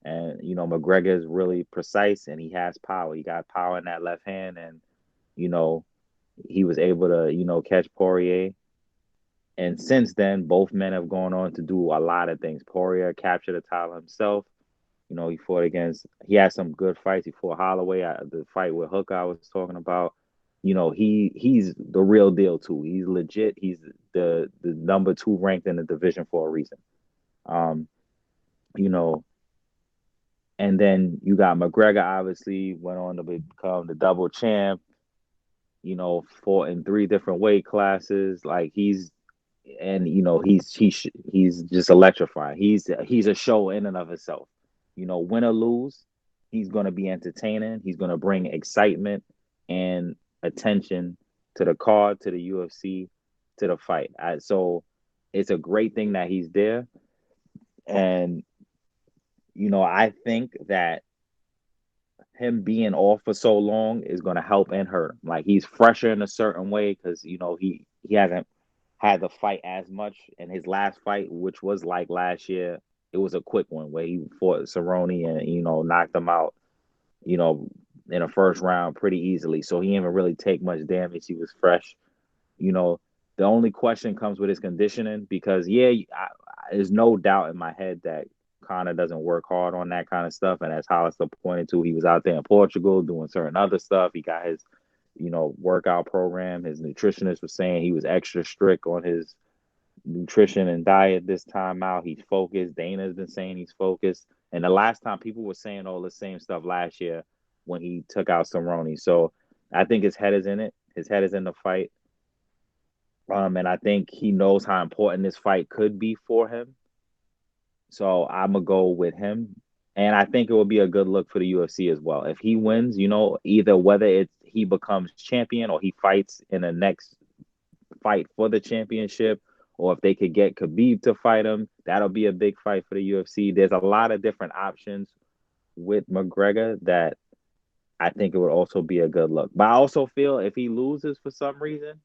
And, McGregor is really precise and he has power. He got power in that left hand. And, you know, he was able to, catch Poirier. And since then, both men have gone on to do a lot of things. Poirier captured the title himself. He fought he had some good fights. He fought Holloway, the fight with Hooker I was talking about. He's the real deal too. He's legit. He's the number 2 ranked in the division for a reason. Um, you know, and then you got McGregor obviously went on to become the double champ, fought in 3 different weight classes. Like he's just electrifying. He's a show in and of itself. Win or lose, he's going to be entertaining. He's going to bring excitement and attention to the card, to the UFC, to the fight. So it's a great thing that he's there. And I think that him being off for so long is going to help and hurt him. Like he's fresher in a certain way because he hasn't had to fight as much. In his last fight, which was like last year, it was a quick one where he fought Cerrone and knocked him out, you know, in the first round pretty easily. So he didn't even really take much damage. He was fresh. You know, the only question comes with his conditioning because there's no doubt in my head that Connor doesn't work hard on that kind of stuff. And as Hollister pointed to, he was out there in Portugal doing certain other stuff. He got his, workout program. His nutritionist was saying he was extra strict on his nutrition and diet this time out. He's focused. Dana's been saying he's focused. And the last time people were saying all the same stuff last year when he took out Cerrone. So I think his head is in it. His head is in the fight. And I think he knows how important this fight could be for him. So I'm gonna go with him. And I think it will be a good look for the UFC as well. If he wins, either whether it's he becomes champion or he fights in the next fight for the championship, or if they could get Khabib to fight him, that'll be a big fight for the UFC. There's a lot of different options with McGregor that I think it would also be a good look. But I also feel if he loses for some reason,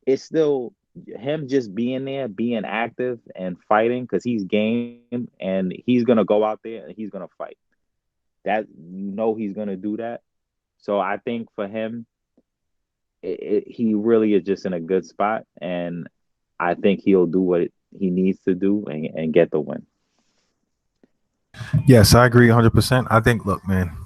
it's still him just being there, being active and fighting because he's game and he's gonna go out there and he's gonna fight. That he's gonna do that. So I think for him, he really is just in a good spot, and I think he'll do what he needs to do and get the win. Yes, I agree 100%. I think, look, man,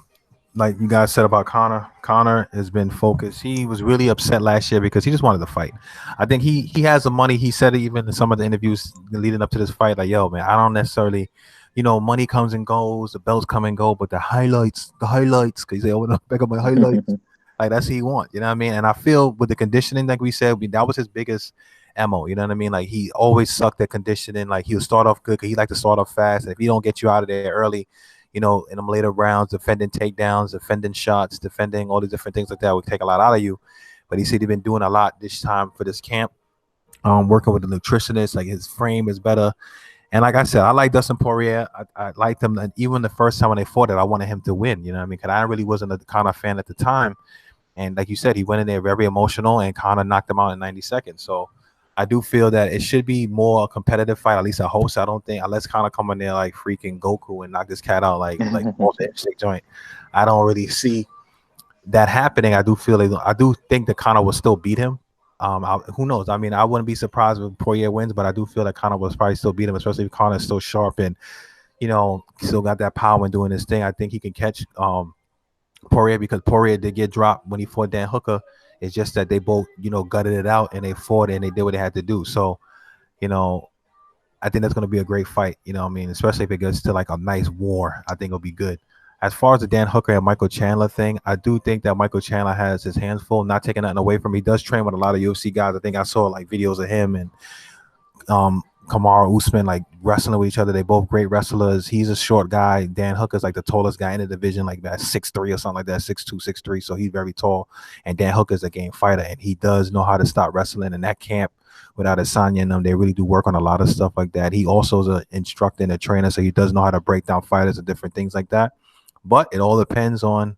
like you guys said about Connor, Connor has been focused. He was really upset last year because he just wanted to fight. I think he has the money. He said it even in some of the interviews leading up to this fight, like, yo, man, I don't necessarily, money comes and goes, the belts come and go, but the highlights, because he said, I want to back up my highlights. Like that's what he wants, you know what I mean? And I feel with the conditioning, like we said, that was his biggest MO, you know what I mean? Like he always sucked at conditioning. Like he'll start off good because he liked to start off fast. And if he don't get you out of there early, in them later rounds, defending takedowns, defending shots, defending all these different things like that would take a lot out of you. but he said he's been doing a lot this time for this camp. Working with the nutritionist, like his frame is better. And like I said, I like Dustin Poirier. I liked him, and even the first time when they fought it, I wanted him to win. You know what I mean? Because I really wasn't a Conor fan at the time. And like you said, he went in there very emotional, and Conor knocked him out in 90 seconds. So I do feel that it should be more a competitive fight. At least I hope so. I don't think unless Conor come in there like freaking Goku and knock this cat out like all the shake joint. I don't really see that happening. I do feel like I do think that Conor will still beat him. Who knows? I mean, I wouldn't be surprised if Poirier wins, but I do feel that Conor will probably still beat him, especially if Conor is still sharp and still got that power and doing his thing. I think he can catch Poirier because Poirier did get dropped when he fought Dan Hooker. It's just that they both gutted it out and they fought and they did what they had to do. So I think that's going to be a great fight. I mean, especially if it gets to like a nice war, I think it'll be good. As far as the Dan Hooker and Michael Chandler thing, I do think that Michael Chandler has his hands full, not taking nothing away from him. He does train with a lot of UFC guys. I think I saw like videos of him and Kamaru Usman like wrestling with each other. They both great wrestlers. He's a short guy. Dan Hooker's like the tallest guy in the division, like that 6'3" or something like that, 6'2", 6'3". So he's very tall. And Dan Hooker's a game fighter, and he does know how to stop wrestling. In that camp, without Asanya and them, they really do work on a lot of stuff like that. He also is an instructor and a trainer, so he does know how to break down fighters and different things like that. But it all depends on,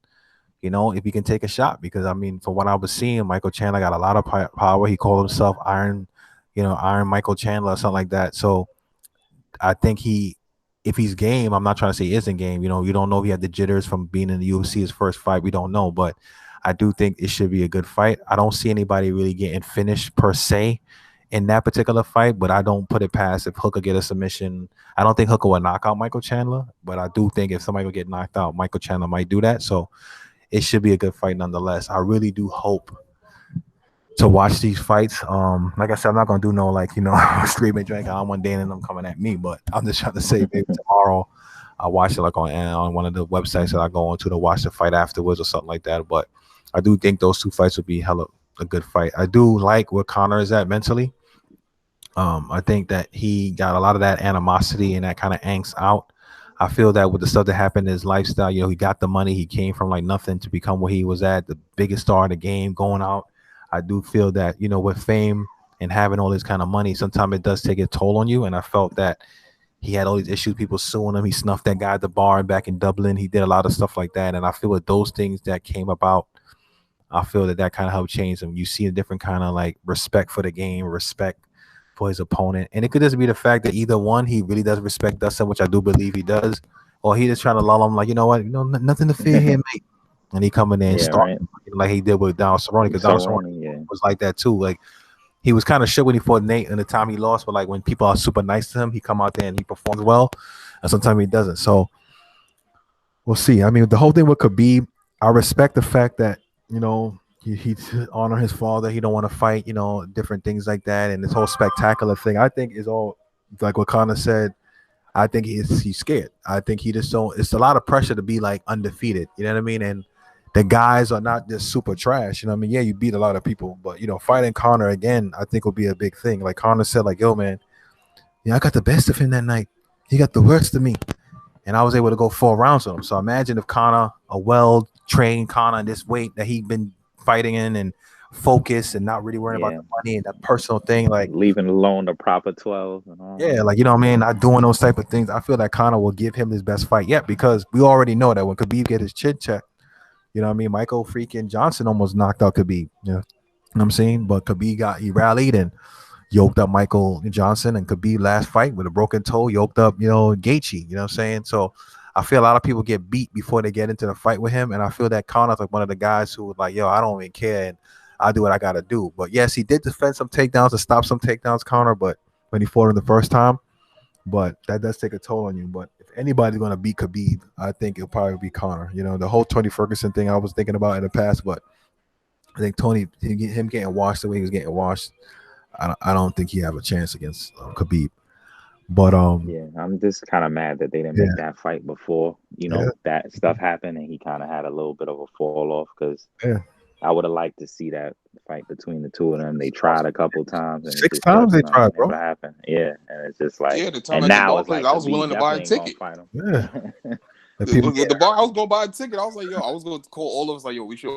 if he can take a shot. Because, I mean, from what I was seeing, Michael Chandler got a lot of power. He called himself Iron Michael Chandler or something like that. So I think if he's game, I'm not trying to say he isn't game. You don't know if he had the jitters from being in the UFC his first fight. We don't know. But I do think it should be a good fight. I don't see anybody really getting finished per se in that particular fight, but I don't put it past if Hooker get a submission. I don't think Hooker will knock out Michael Chandler, but I do think if somebody will get knocked out, Michael Chandler might do that. So it should be a good fight nonetheless. I really do hope to watch these fights. Like I said, I'm not gonna do no streaming drink. I don't want Dan and them coming at me, but I'm just trying to say maybe tomorrow I'll watch it like on one of the websites that I go on to watch the fight afterwards or something like that. But I do think those two fights would be hella a good fight. I do like where Conor is at mentally. I think that he got a lot of that animosity and that kind of angst out. I feel that with the stuff that happened in his lifestyle, he got the money. He came from like nothing to become where he was at, the biggest star in the game, going out. I do feel that, with fame and having all this kind of money, sometimes it does take a toll on you. And I felt that he had all these issues, people suing him. He snuffed that guy at the bar back in Dublin. He did a lot of stuff like that. And I feel with those things that came about, I feel that kind of helped change him. You see a different kind of like respect for the game, respect for his opponent. And it could just be the fact that either one, he really does respect Dustin, which I do believe he does, or he just trying to lull him like, you know what, nothing to fear here, mate. And he coming in and starting like he did with Donald Cerrone, because Donald Cerrone was like that too. Like he was kind of shook when he fought Nate and the time he lost, but like when people are super nice to him, he come out there and he performs well, and sometimes he doesn't. So we'll see. I mean, the whole thing with Khabib, I respect the fact that he honor his father. He don't want to fight, different things like that, and this whole spectacular thing, I think, is all like what Conor said. I think he's scared. I think he just don't. It's a lot of pressure to be like undefeated. You know what I mean? And the guys are not just super trash. You know what I mean? Yeah, you beat a lot of people, but fighting Conor again, I think will be a big thing. Like Conor said, like, yo, man, I got the best of him that night. He got the worst of me, and I was able to go 4 rounds with him. So imagine if Conor, a well-trained Conor in this weight that he'd been fighting in and focused and not really worrying about the money and that personal thing, like leaving alone the proper 12 and all. Yeah, like, what I mean, not doing those type of things. I feel that Conor will give him his best fight yet, because we already know that when Khabib get his chin checked, Michael freaking Johnson almost knocked out Khabib. You know what I'm saying? But Khabib he rallied and yoked up Michael Johnson, and Khabib last fight with a broken toe yoked up, Gaethje. You know what I'm saying? So I feel a lot of people get beat before they get into the fight with him, and I feel that Conor's like one of the guys who was like, yo, I don't even care, and I'll do what I got to do. But yes, he did defend some takedowns and stop some takedowns, Conor, but when he fought him the first time, but that does take a toll on you. But if anybody's going to beat Khabib, I think it'll probably be Conor. The whole Tony Ferguson thing I was thinking about in the past, but I think him getting washed the way he was getting washed, I don't think he have a chance against Khabib. But I'm just kind of mad that they didn't make that fight before that stuff happened, and he kind of had a little bit of a fall off, because I would have liked to see that fight between the two of them. They tried a couple times, and 6 times they tried, bro. Happened. Yeah, and it's just like the time and at now the bar it's like I was willing to buy a ticket. Yeah, the bar I was gonna buy a ticket. I was like, yo, I was gonna call all of us like, yo, we should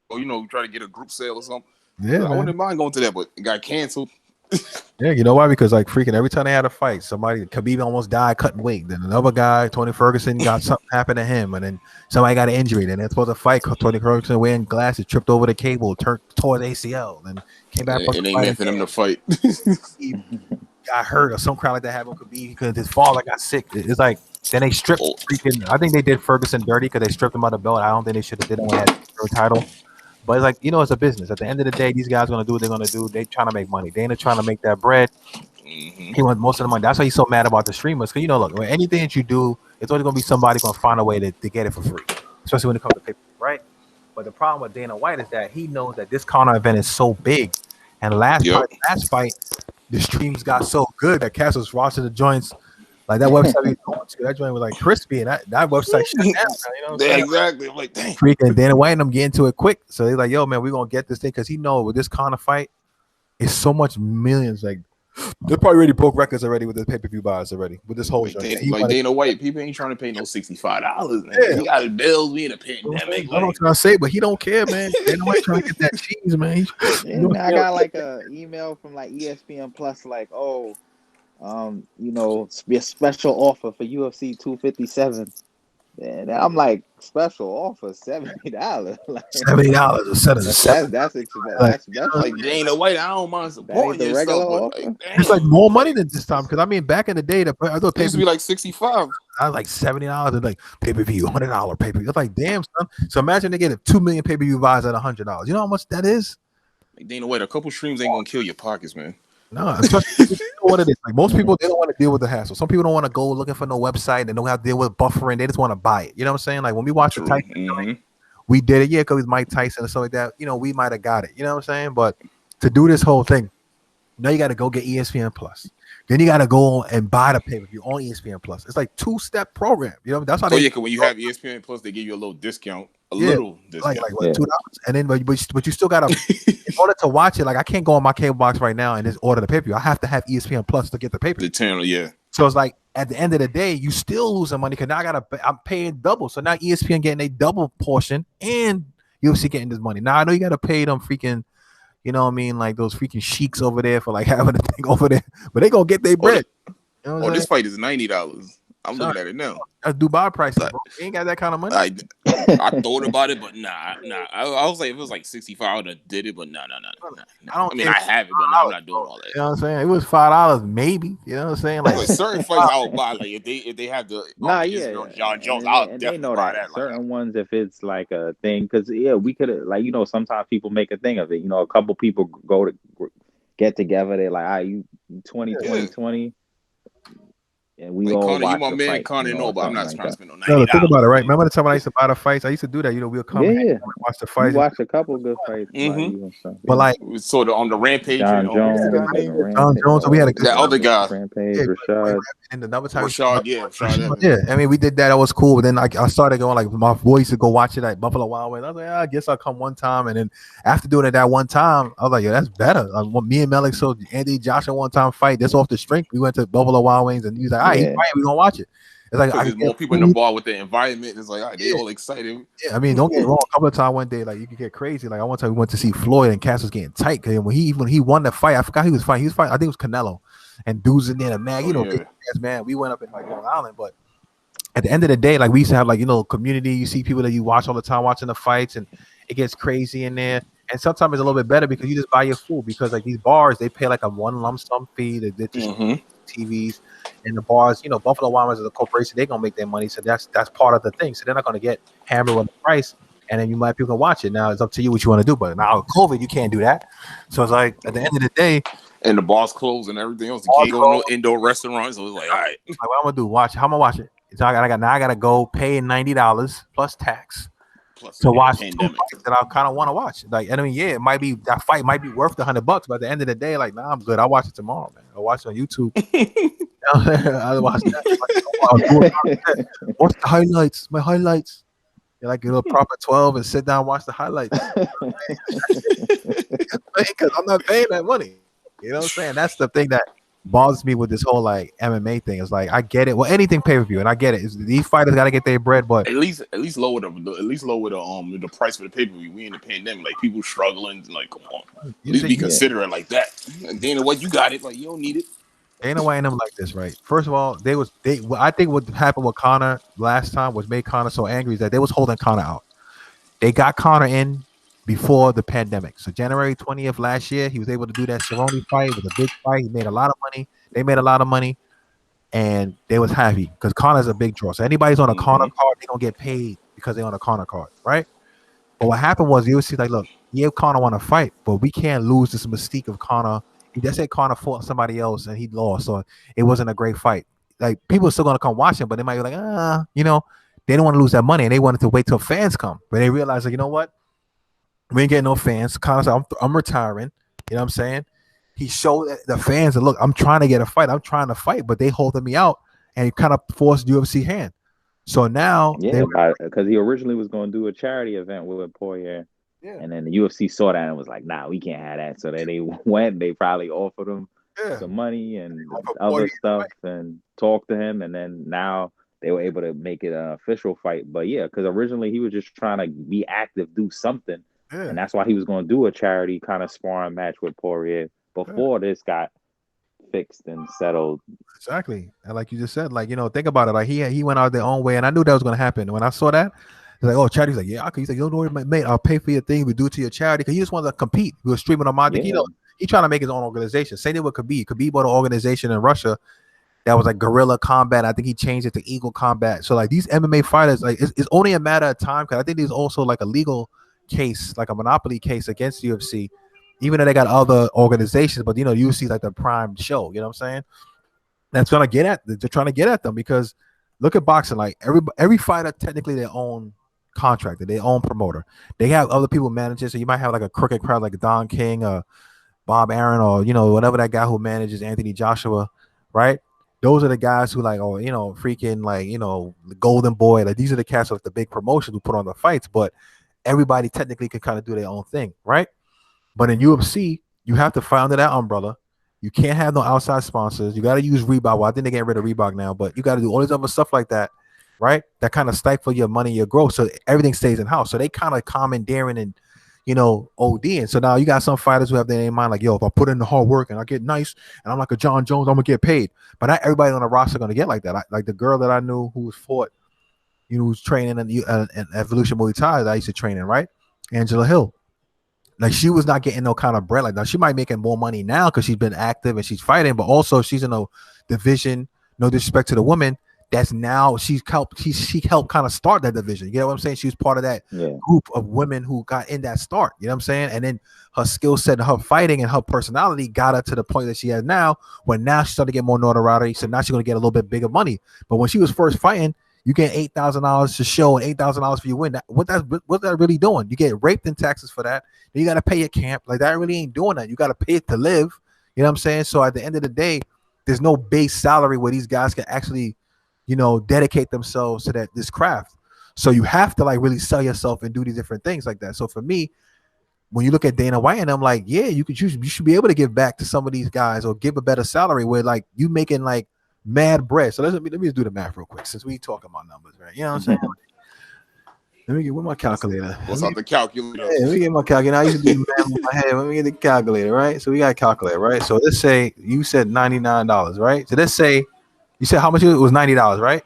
or try to get a group sale or something. Yeah, I man. wouldn't mind going to that, but it got canceled. Yeah, you know why? Because like freaking every time they had a fight, Khabib almost died cutting weight. Then another guy, Tony Ferguson, got something happen to him, and then somebody got an injury. Then they're supposed to fight. Tony Ferguson wearing glasses, tripped over the cable, tore the ACL, then came back. It ain't meant for them to fight. He got hurt or some crowd like that happened with Khabib because his father got sick. It's like then they stripped freaking. I think they did Ferguson dirty because they stripped him of the belt. I don't think they should have did it when he had the title. But it's like, it's a business. At the end of the day, these guys are going to do what they're going to do. They're trying to make money. Dana trying to make that bread. Mm-hmm. He wants most of the money. That's why he's so mad about the streamers. Because, look, anything that you do, it's always going to be somebody going to find a way to get it for free, especially when it comes to pay-per-view, right? But the problem with Dana White is that he knows that this Conor event is so big. And last fight, the streams got so good that Cass was watching the joints. Like that website we going to, that joint was like crispy, and that website shut down. Yeah, exactly. I'm like, dang. Freaking Dana White and them get into it quick. So they're like, yo, man, we're going to get this thing because he knows with this Conor fight, it's so much millions. Like, they probably already broke records already with the pay-per-view buys already with this whole show. Like Dana White, people ain't trying to pay no $65. Yeah. He got bills. We in a pandemic. I don't trying to say, but he don't care, man. Dana White trying to get that cheese, man. I got like a email from like ESPN Plus, like, be a special offer for UFC 257. And I'm like, special offer, $70. Like, $70 a set of that's expensive. That's like Dana White. I don't mind supporting the regular offer. Like, it's like more money than this time because I mean, back in the day, I thought it used to be like $65. I was like $70 and like pay-per-view, $100 pay-per-view. It's like, damn, son. So imagine they get 2 million pay-per-view buys at $100. You know how much that is? Like Dana White, a couple streams ain't gonna kill your pockets, man. No, especially you know what it is. Like most people, they don't want to deal with the hassle. Some people don't want to go looking for no website. They don't have to deal with buffering. They just want to buy it. You know what I'm saying? Like when we watched the Tyson, we did it. Yeah, because it's Mike Tyson and stuff like that. We might have got it. You know what I'm saying? But to do this whole thing, now you got to go get ESPN Plus. Then you got to go and buy the pay-per-view on ESPN Plus. It's like 2-step program. That's how. Because when you have ESPN Plus, they give you a little discount. Little discount. Like $2. And then but you still gotta in order to watch it, like I can't go on my cable box right now and just order the pay-per-view. I have to have ESPN Plus to get the pay-per-view. The channel, yeah. So it's like at the end of the day, you still losing money because now I'm paying double. So now ESPN getting a double portion and UFC getting this money. Now I know you gotta pay them freaking, you know what I mean, like those freaking sheiks over there for like having a thing over there, but they gonna get their bread. This fight is $90. I'm looking at it now. That's Dubai prices, bro. You ain't got that kind of money. I thought about it, but nah. I was like, if it was like 65, I would have did it, but nah. I mean, I have it, but I'm not doing all that. You know what I'm saying? It was $5, maybe. You know what I'm saying? Like certain fights, I would buy. Like if they have the John Jones, I'll definitely buy that. Certain ones, if it's like a thing, because we could have sometimes people make a thing of it. A couple people go to get together. They're like, you 20. And we all Connor, watch you my the man, fight, Connor, but I'm not trying to spend no $90. No, think about it, right? Remember the time I used to buy the fights? I used to do that. We'll come and watch the fights. We watched a couple of good fights. But like, we sort of on the Rampage. John Jones. So we had that other guy. Rampage, Rashad. And another time, Rashad. Yeah, I mean, we did that. That was cool. But then I started going, like, my boy used to go watch it at Buffalo Wild Wings. I was like, I guess I'll come one time. And then after doing it that one time, I was like, that's better. Like, me and Melik, so Andy Joshua one time fight, that's off the strength. We went to Buffalo Wild Wings and he was like, all right, he's fighting, we're going to watch it. It's like there's more people in the bar with the environment. It's like they all excited. Yeah, I mean, don't get me wrong. A couple of times one day, like you could get crazy. Like one time we went to see Floyd and Cass was getting tight because when he won the fight, I forgot he was fighting. He was fighting. I think it was Canelo, and dudes in there, the mag, man. We went up in like Long Island, but at the end of the day, like we used to have like community. You see people that you watch all the time watching the fights, and it gets crazy in there. And sometimes it's a little bit better because you just buy your food because like these bars they pay like a one lump sum fee to TVs. And the bars, Buffalo Wild Wings is a corporation, they're gonna make their money, so that's part of the thing. So they're not gonna get hammered with the price, and then people can watch it. Now it's up to you what you want to do. But now with COVID, you can't do that. So it's like at the end of the day, and the bars closed and everything else. You can't go to no indoor restaurants. So it's like, all right, like what I'm gonna do? Watch how I'm gonna watch it. So I gotta go pay $90 plus tax. To watch that I kind of want to watch. Like, I mean, it might be that fight might be worth $100, but at the end of the day, like, nah, I'm good. I'll watch it tomorrow, man. I'll watch it on YouTube. I'll watch that. Watch the highlights. My highlights. You're like a proper 12 and sit down and watch the highlights. Because I'm not paying that money. You know what I'm saying? That's the thing that bothers me with this whole like MMA thing. It's like I get it. Well, anything pay per view, and I get it. These fighters got to get their bread, but At least lower the price for the pay per view. We in the pandemic, like people struggling. Like, come on, at you least think be considerate like that. Like, Dana, what you got it? Like, you don't need it. Dana White and them like this, right? First of all, I think what happened with Connor last time was made Connor so angry is that they was holding Connor out. They got Connor in before the pandemic. So January 20th last year, he was able to do that Cerrone fight. It was a big fight. He made a lot of money. They made a lot of money, and they was happy because Connor's a big draw. So anybody's on a Connor card, they don't get paid because they're on a Connor card, right? But what happened was you would see like, look, yeah, Connor want to fight, but we can't lose this mystique of Connor. He just said Connor fought somebody else and he lost, so it wasn't a great fight. Like people are still gonna come watch him, but they might be like, they don't want to lose that money, and they wanted to wait till fans come. But they realized, like, you know what? We ain't getting no fans. Connor said, I'm retiring. You know what I'm saying? He showed the fans that, look, I'm trying to get a fight. I'm trying to fight, but they holding me out, and he kind of forced UFC hand. So now, because he originally was going to do a charity event with Poirier, and then the UFC saw that and was like, "Nah, we can't have that." So then they went. They probably offered him some money and other stuff, and talked to him, and then now they were able to make it an official fight. But yeah, because originally he was just trying to be active, do something, and that's why he was going to do a charity kind of sparring match with Poirier before this got fixed and settled. Exactly. And like you just said, like, think about it. Like he went out their own way, and I knew that was going to happen. When I saw that, he's like, oh, charity. He's like, yeah, he's like, don't worry, mate, I'll pay for your thing. We do it to your charity, because he just wanted to compete. He was streaming on my dick. He trying to make his own organization. Same thing with Khabib. Khabib bought an organization in Russia that was like Guerrilla Combat. I think he changed it to Eagle Combat. So like these MMA fighters, like it's only a matter of time, because I think there's also like a legal case, like a monopoly case against UFC, even though they got other organizations. But UFC is like the prime show. You know what I'm saying? That's gonna get at. They're trying to get at them, because look at boxing. Like every fighter technically their own contractor, their own promoter. They have other people managing. So you might have like a crooked crowd like Don King or Bob Aaron, or whatever that guy who manages Anthony Joshua, right? Those are the guys who like, freaking like, the Golden Boy. Like these are the cast of the big promotions who put on the fights. But everybody technically can kind of do their own thing, right? But in UFC, you have to fight under that umbrella. You can't have no outside sponsors. You got to use Reebok. Well, I think they're getting rid of Reebok now, but you got to do all this other stuff like that, right? That kind of stifle your money, your growth. So everything stays in house. So they kind of commandeering and, ODing. So now you got some fighters who have their mind like, yo, if I put in the hard work and I get nice and I'm like a John Jones, I'm going to get paid. But not everybody on the roster going to get like that. Like the girl that I knew who was fought, who's training in Evolution Muay Thai that I used to train in, right? Angela Hill. Like she was not getting no kind of bread like that. She might be making more money now because she's been active and she's fighting, but also she's in a division, no disrespect to the woman, that's now she helped kind of start that division. You know what I'm saying? She was part of that group of women who got in that start. You know what I'm saying? And then her skill set and her fighting and her personality got her to the point that she has now, when now she's starting to get more notoriety. So now she's going to get a little bit bigger money. But when she was first fighting, you get $8,000 to show and $8,000 for your win. What's that really doing? You get raped in taxes for that. Then you got to pay your camp. Like that really ain't doing that. You got to pay it to live. You know what I'm saying? So at the end of the day, there's no base salary where these guys can actually, dedicate themselves to this craft. So you have to like really sell yourself and do these different things like that. So for me, when you look at Dana White, and I'm like, yeah, you should be able to give back to some of these guys or give a better salary where like you making like mad bread. So let me just do the math real quick since we talking about numbers, right? You know what I'm saying? Let me get my calculator. What's on the calculator? Yeah, let me get my calculator. I used to do the math in my head. Let me get the calculator, right? So we got a calculator, right? So let's say you said $99, right? So let's say you said how much it was $90, right?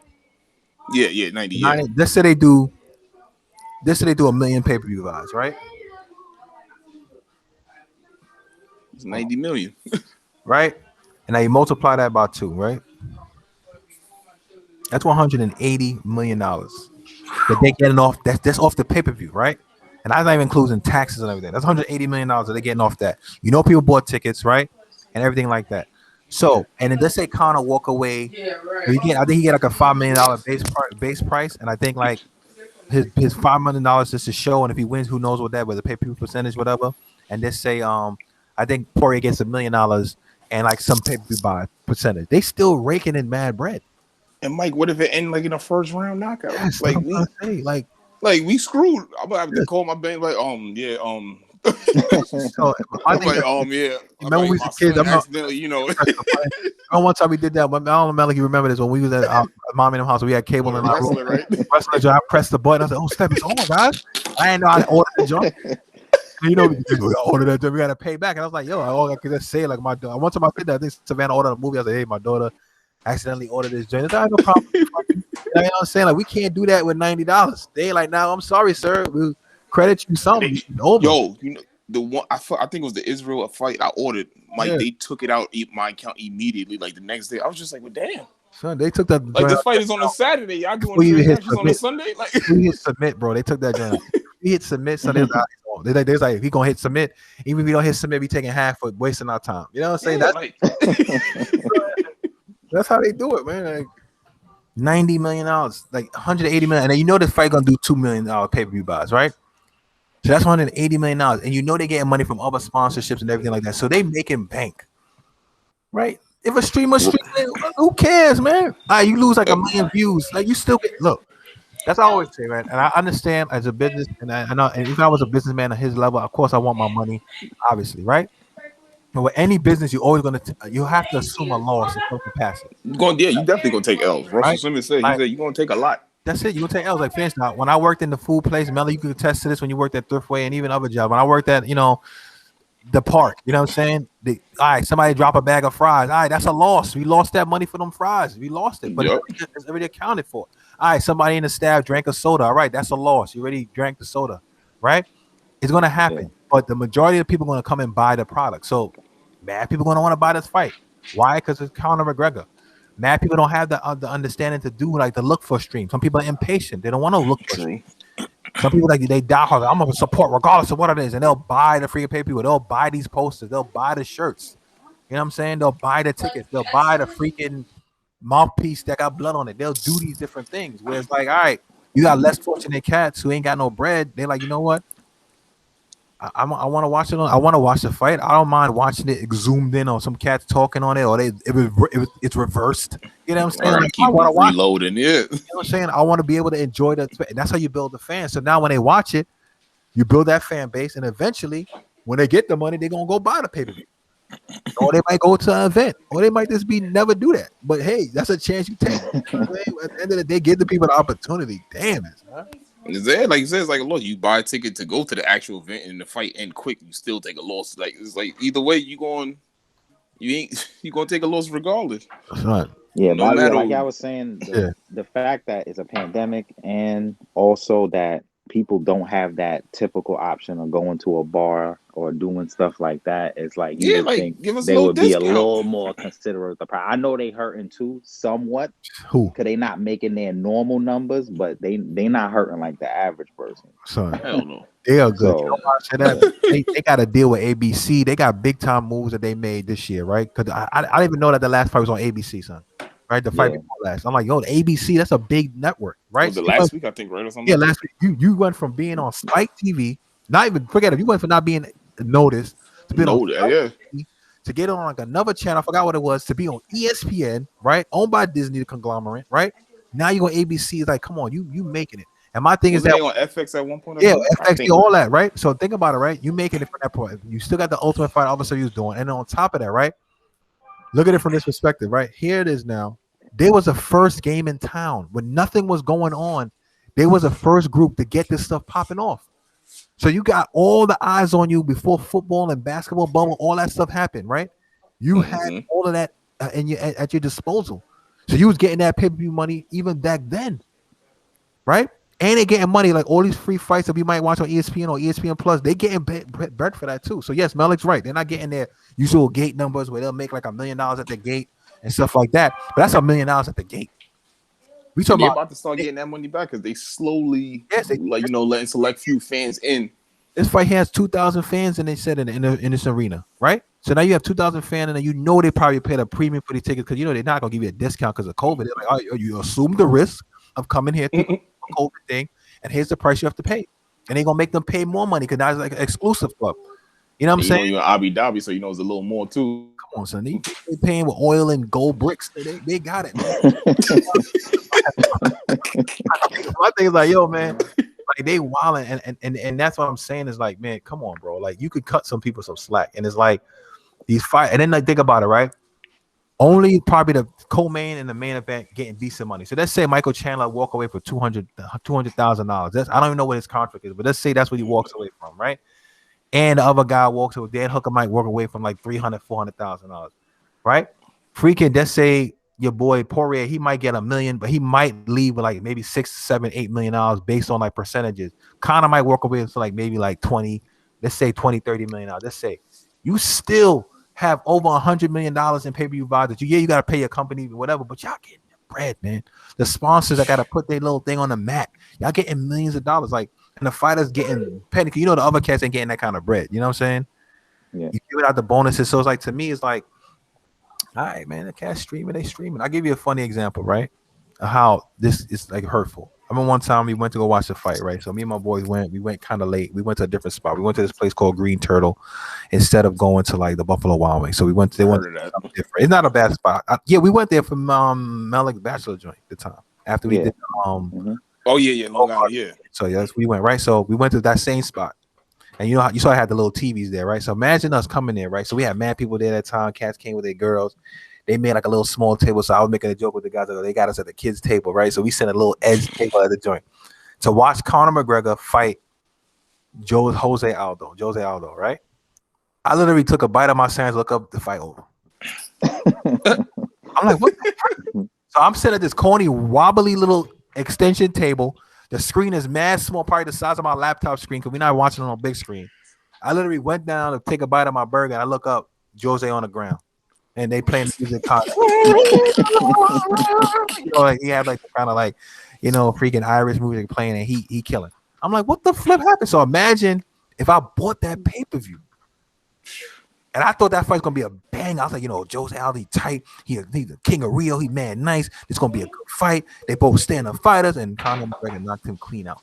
Yeah, 90. Yeah. Let's say they do a million pay-per-view buys, right? It's 90 million. Right? And now you multiply that by 2, right? That's $180 million that they getting off. That's off the pay-per-view, right? And that's not even including taxes and everything. That's $180 million that they're getting off that. People bought tickets, right? And everything like that. So, and then let's say Conor walk away. I think he get like a $5 million base price, and I think like his $5 million just to show, and if he wins, who knows what that, whether pay-per-view percentage, whatever. And let's say I think Poirier gets $1 million and like some pay-per-view buy percentage. They still raking in mad bread. And Mike, what if it end like in a first round knockout? Yes, like we screwed. I'm gonna have to call my bank. Like, So I I'm think like, that, yeah. remember when we was My kids. son accidentally, I one time we did that. But I don't know, Malik, you remember this when we was at our mom and them house. We had cable in our room. wrestling, right? Wrestling. I pressed the button. I said, "Oh, step, it's on, guys." I didn't know how to order the joint. You know, we ordered that joint. We got to pay back. And I was like, "Yo, I could just say like my daughter." One time I did that. I think Savannah ordered a movie. I said, "Hey, my daughter accidentally ordered this joint." I said, "No problem." You know what I'm saying? Like we can't do that with $90. They like, "Now I'm sorry, sir. We'll credit you something." Over. Yo, the one I think it was the Israel fight I ordered. Mike, they took it out my account immediately. Like the next day, I was just like, "Well, damn." Son, they took that. Like this fight is on a Saturday. Y'all doing transactions on a Sunday? Like we hit submit, bro. They took that joint. We hit submit, so they was like, he gonna hit submit. Even if we don't hit submit, we taking half for wasting our time. You know what I'm saying? That's how they do it, man. Like $90 million, like $180 million, and then you know this fight gonna do $2 million pay-per-view buys, right? So that's $180 million, and you know they're getting money from other sponsorships and everything like that. So they making bank, right? If a streamer, who cares, man? All right, you lose like 1 million views, like you still get look. That's what I always say, man. And I understand as a business, and I know, and if I was a businessman at his level, of course I want my money, obviously, right? But with any business, you're always you have to assume a loss in some capacity. you definitely gonna take L's. Russell Simmons said, he said you're gonna take a lot. That's it. You're gonna take L's. Like fans now. When I worked in the food place, Melly, you could attest to this when you worked at Thriftway and even other jobs. When I worked at, the park, you know what I'm saying? All right, somebody drop a bag of fries. All right, that's a loss. We lost that money for them fries. We lost it, but it's already accounted for. All right, somebody in the staff drank a soda. All right, that's a loss. You already drank the soda, right? It's gonna happen, but the majority of people are gonna come and buy the product. So, mad people gonna want to buy this fight. Why? Because it's Conor McGregor. Mad people don't have the understanding to do like to look for streams. Some people are impatient. They don't want to look for streams. Some people like they die hard. I'm gonna support regardless of what it is, and they'll buy the free pay-per-view. They'll buy these posters. They'll buy the shirts. You know what I'm saying? They'll buy the tickets. They'll buy the freaking mouthpiece that got blood on it. They'll do these different things. Where it's like, all right, you got less fortunate cats who ain't got no bread. They're like, you know what? I want to watch it. I want to watch the fight. I don't mind watching it zoomed in on some cats talking on it, or it's reversed. You know what I'm saying? Like, keep reloading it. You know what I'm saying? I want to be able to enjoy that. That's how you build the fan. So now when they watch it, you build that fan base, and eventually, when they get the money, they're gonna go buy the pay-per-view. Or they might go to an event, or they might just never do that. But hey, that's a chance you take. At the end of the day, give the people the opportunity. Damn it, huh? Is that like you said? It's like a loss. You buy a ticket to go to the actual event, and the fight end quick. You still take a loss. Like it's like either way, you gonna take a loss regardless. That's right. Yeah, no matter, like I was saying, the fact that it's a pandemic, and also that people don't have that typical option of going to a bar or doing stuff like that. It's like you would think they would be a little more considerate of the price. I know they hurting too somewhat. Who? Because they not making their normal numbers, but they not hurting like the average person. Son, hell no. They are good. They got to deal with ABC. They got big time moves that they made this year, right? Because I didn't even know that the last fight was on ABC, son. Right, the fight before last. I'm like, yo, the ABC, that's a big network, right? Was it last week, I think, right, or something? Yeah, last week. You went from being on Spike TV, not even forget it. You went from not being noticed to being on Spike TV, to get on like another channel. I forgot what it was, to be on ESPN, right? Owned by Disney, the conglomerate, right? Now you on ABC. It's like, come on, you making it. And my thing is that on FX at one point. Yeah, FX, all that, right? So think about it, right? You making it from that point. You still got the Ultimate Fight officer you was doing, and then on top of that, right? Look at it from this perspective, right? Here it is now. They was the first game in town when nothing was going on. They was the first group to get this stuff popping off. So you got all the eyes on you before football and basketball bubble, all that stuff happened, right? You had all of that at your disposal. So you was getting that pay-per-view money even back then, right? And they getting money like all these free fights that we might watch on ESPN or ESPN Plus. They getting bread for that too. So yes, Malik's right. They're not getting their usual gate numbers where they'll make like $1 million at the gate and stuff like that. But that's $1 million at the gate. We talking about to start getting that money back because they slowly, letting select few fans in. This fight has 2,000 fans, and they said in this arena, right? So now you have 2,000 fans, and they probably paid a premium for these tickets because they're not gonna give you a discount because of COVID. They're like, oh, you assume the risk of coming here to the COVID thing, and here's the price you have to pay, and they're gonna make them pay more money because now it's like an exclusive club. You know what I'm saying? You're in Abu Dhabi, so it's a little more too. Come on, son. They paying with oil and gold bricks. They got it, man. My thing is like, yo, man. Like they wilding, and that's what I'm saying is like, man, come on, bro. Like you could cut some people some slack, and it's like these fight, and then like think about it, right? Only probably the co-main and the main event getting decent money. So let's say Michael Chandler walk away for $200,000. That's I don't even know what his contract is, but let's say that's what he walks away from, right? And the other guy walks away. Dan Hooker might walk away from like $300,000-$400,000, right? Freaking, let's say your boy Poirier, he might get $1 million, but he might leave with like maybe $6, $7, $8 million based on like percentages. Conor might walk away for like maybe like 20, let's say 20, $30 million. Let's say you still have over $100 million in pay-per-view values. You got to pay your company, whatever, but y'all getting your bread, man. The sponsors that got to put their little thing on the mat. Y'all getting millions of dollars. Like, and the fighters getting penny. You know, the other cats ain't getting that kind of bread. You know what I'm saying? Yeah. You give it out the bonuses. So it's like, to me, it's like, all right, man, the cats streaming, they streaming. I'll give you a funny example, right? Of how this is like hurtful. I remember one time we went to go watch the fight, right? So me and my boys we went kind of late. We went to a different spot. We went to this place called Green Turtle instead of going to like the Buffalo Wild Wings. So we went to something different. It's not a bad spot. Yeah, we went there from Malik's bachelor joint at the time after we did Oh yeah, Long Island, yeah. So yes, we went, right? So we went to that same spot. And you know how you saw I had the little TVs there, right? So imagine us coming there, right? So we had mad people there at that time. Cats came with their girls. They made like a little small table. So I was making a joke with the guys that they got us at the kids' table, right? So we sent a little edge table at the joint to watch Conor McGregor fight Jose Aldo, right? I literally took a bite of my sandwich, look up the fight over. I'm like, what the heck? So I'm sitting at this corny, wobbly little extension table. The screen is mad small, probably the size of my laptop screen, because we're not watching it on a big screen. I literally went down to take a bite of my burger, and I look up, Jose on the ground. And they playing the music. You know, like he had like kind of like, you know, freaking Irish music playing, and he killing. I'm like, what the flip happened? So imagine if I bought that pay-per-view. And I thought that fight's gonna be a bang. I was like, you know, Jose Aldo tight. He's the king of Rio. He mad nice. It's gonna be a good fight. They both stand-up fighters, and Conor McGregor knocked him clean out.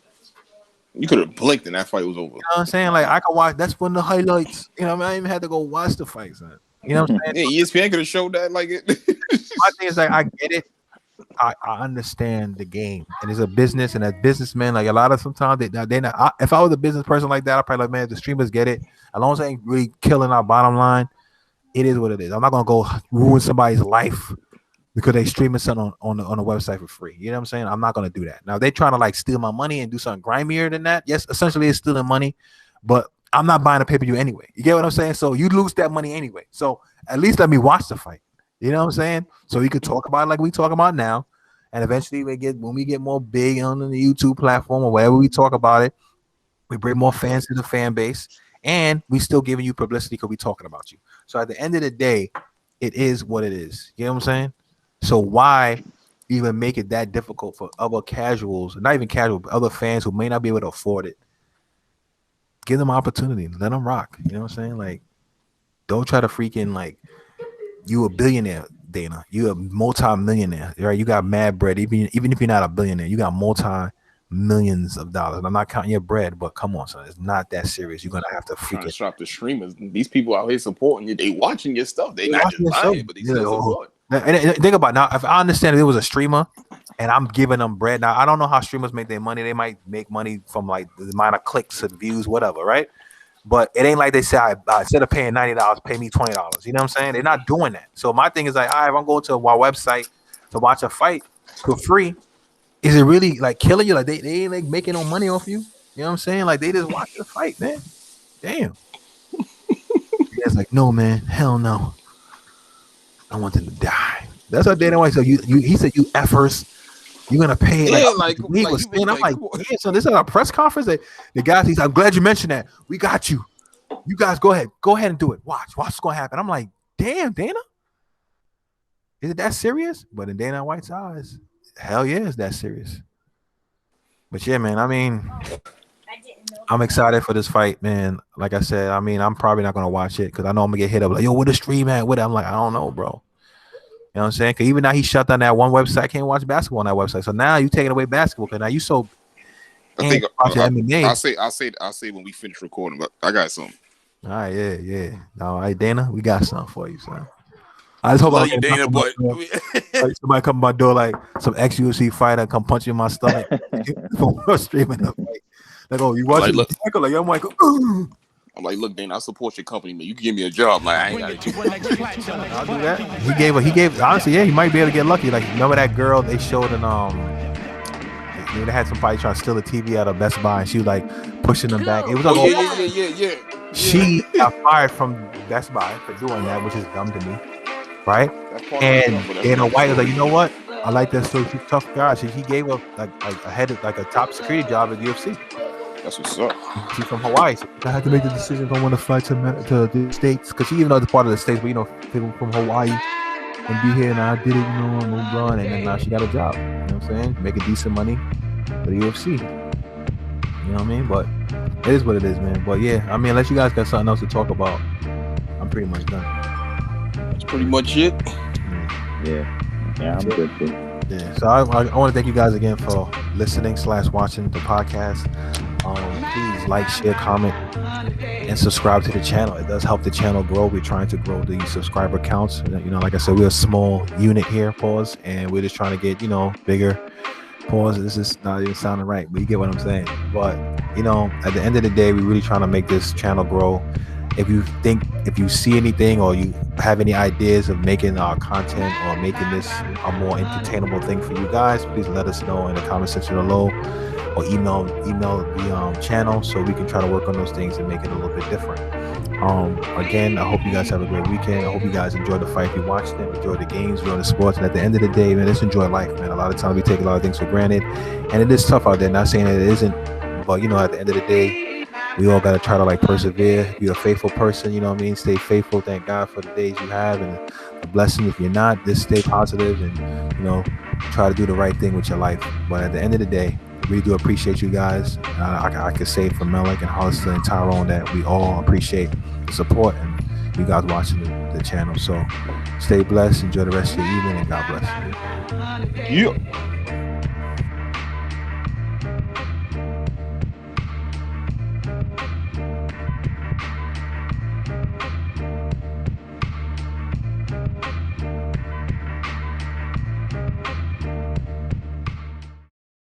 You could have blinked and that fight was over. You know what I'm saying? Like I could watch. That's one of the highlights. You know, I even had to go watch the fights. Man. You know what I'm saying? Yeah, ESPN could have showed that like it. My thing is like I get it. I understand the game, and it's a business, and as businessmen, like a lot of sometimes they not. If I was a business person like that, I'd probably like, man, if the streamers get it, as long as they ain't really killing our bottom line, it is what it is. I'm not gonna go ruin somebody's life because they streaming something on a website for free. You know what I'm saying? I'm not gonna do that. Now if they trying to like steal my money and do something grimier than that, yes, essentially it's stealing money, but I'm not buying a pay-per-view anyway. You get what I'm saying? So you lose that money anyway. So at least let me watch the fight. You know what I'm saying? So we could talk about it like we talk about now. And eventually when we get more big on the YouTube platform or wherever we talk about it, we bring more fans to the fan base, and we still giving you publicity because we talking about you. So at the end of the day, it is what it is. You know what I'm saying? So why even make it that difficult for other casuals, not even casual, but other fans who may not be able to afford it? Give them opportunity. Let them rock. You know what I'm saying? Like, don't try to freaking like you a billionaire, Dana. You a multi-millionaire, right? You got mad bread. Even if you're not a billionaire, you got multi-millions of dollars. And I'm not counting your bread, but come on, son. It's not that serious. You're gonna have to freaking shop the streamers. These people out here supporting you. They watching your stuff. They not just buying it, but they still support. And think about it. Now, if I understand if it was a streamer and I'm giving them bread. Now, I don't know how streamers make their money. They might make money from like the amount of clicks and views, whatever, right? But it ain't like they say, instead of paying $90, pay me $20. You know what I'm saying? They're not doing that. So my thing is like, all right, if I'm going to our website to watch a fight for free, is it really like killing you? Like they ain't like making no money off you? You know what I'm saying? Like they just watch the fight, man. Damn. It's like, no, man, hell no. I want them to die. That's how Dana White said. He said, you effers, you're gonna pay. Yeah, I'm like, yeah, so this is a press conference. The guys, he's, I'm glad you mentioned that. We got you. You guys go ahead and do it. Watch what's gonna happen. I'm like, damn, Dana, is it that serious? But in Dana White's eyes, hell yeah, it's that serious. But yeah, man, I mean, I'm excited for this fight, man. Like I said, I mean, I'm probably not gonna watch it because I know I'm gonna get hit up like, yo, where the stream at? What? I'm like, I don't know, bro. You know what I'm saying? Because even now he shut down that one website. I can't watch basketball on that website. So now you taking away basketball because now you so. I think MMA. I'll say when we finish recording, but I got something. All right, yeah. All right, Dana, we got something for you, son. I just hope I you, Dana, but somebody come to my door like some ex UFC fighter come punch you in my stomach for streaming the fight. Like, oh, you I'm like, watching look, Michael? Like, I'm Michael. I'm like, look, Dane, I support your company, man. You can give me a job. Like, I ain't got to do I'll do that. He gave. Honestly, yeah, he might be able to get lucky. Like, remember that girl they showed in they had somebody trying to steal a TV out of Best Buy, and she was like pushing them back. It was like, Oh yeah. she got fired from Best Buy for doing that, which is dumb to me, right? That's part And of the Dana White was like, you know what? I like that story. She's a tough guy. He gave up like a head of, like a top security job at UFC. That's what's up. She's from Hawaii. So I had to make the decision if I want to fly to the States, because she even though it's part of the States, but people from Hawaii and be here, and I did it, on run, and then now she got a job. You know what I'm saying? Making decent money for the UFC. You know what I mean? But it is what it is, man. But yeah, I mean, unless you guys got something else to talk about, I'm pretty much done. That's pretty much it. Yeah, I'm good too. Yeah, so I want to thank you guys again for listening / watching the podcast. Please like, share, comment, and subscribe to the channel. It does help the channel grow. We're trying to grow the subscriber counts. Like I said, we're a small unit here, pause, and we're just trying to get, bigger. Pause. This is not even sounding right, but you get what I'm saying. But at the end of the day, we're really trying to make this channel grow. If you see anything or you have any ideas of making our content or making this a more entertainable thing for you guys, please let us know in the comment section below, or email the channel so we can try to work on those things and make it a little bit different. Again, I hope you guys have a great weekend. I hope you guys enjoy the fight if you watched them, enjoy the games, enjoy the sports, and at the end of the day, man, let's enjoy life, man. A lot of times we take a lot of things for granted, and it is tough out there. Not saying that it isn't, but at the end of the day, we all got to try to persevere, be a faithful person, stay faithful. Thank God for the days you have and the blessing. If you're not, just stay positive and try to do the right thing with your life. But at the end of the day, we really do appreciate you guys. I could say from Malik and Hollister and Tyrone that we all appreciate the support and you guys watching the channel. So stay blessed, enjoy the rest of your evening, and God bless. Yeah.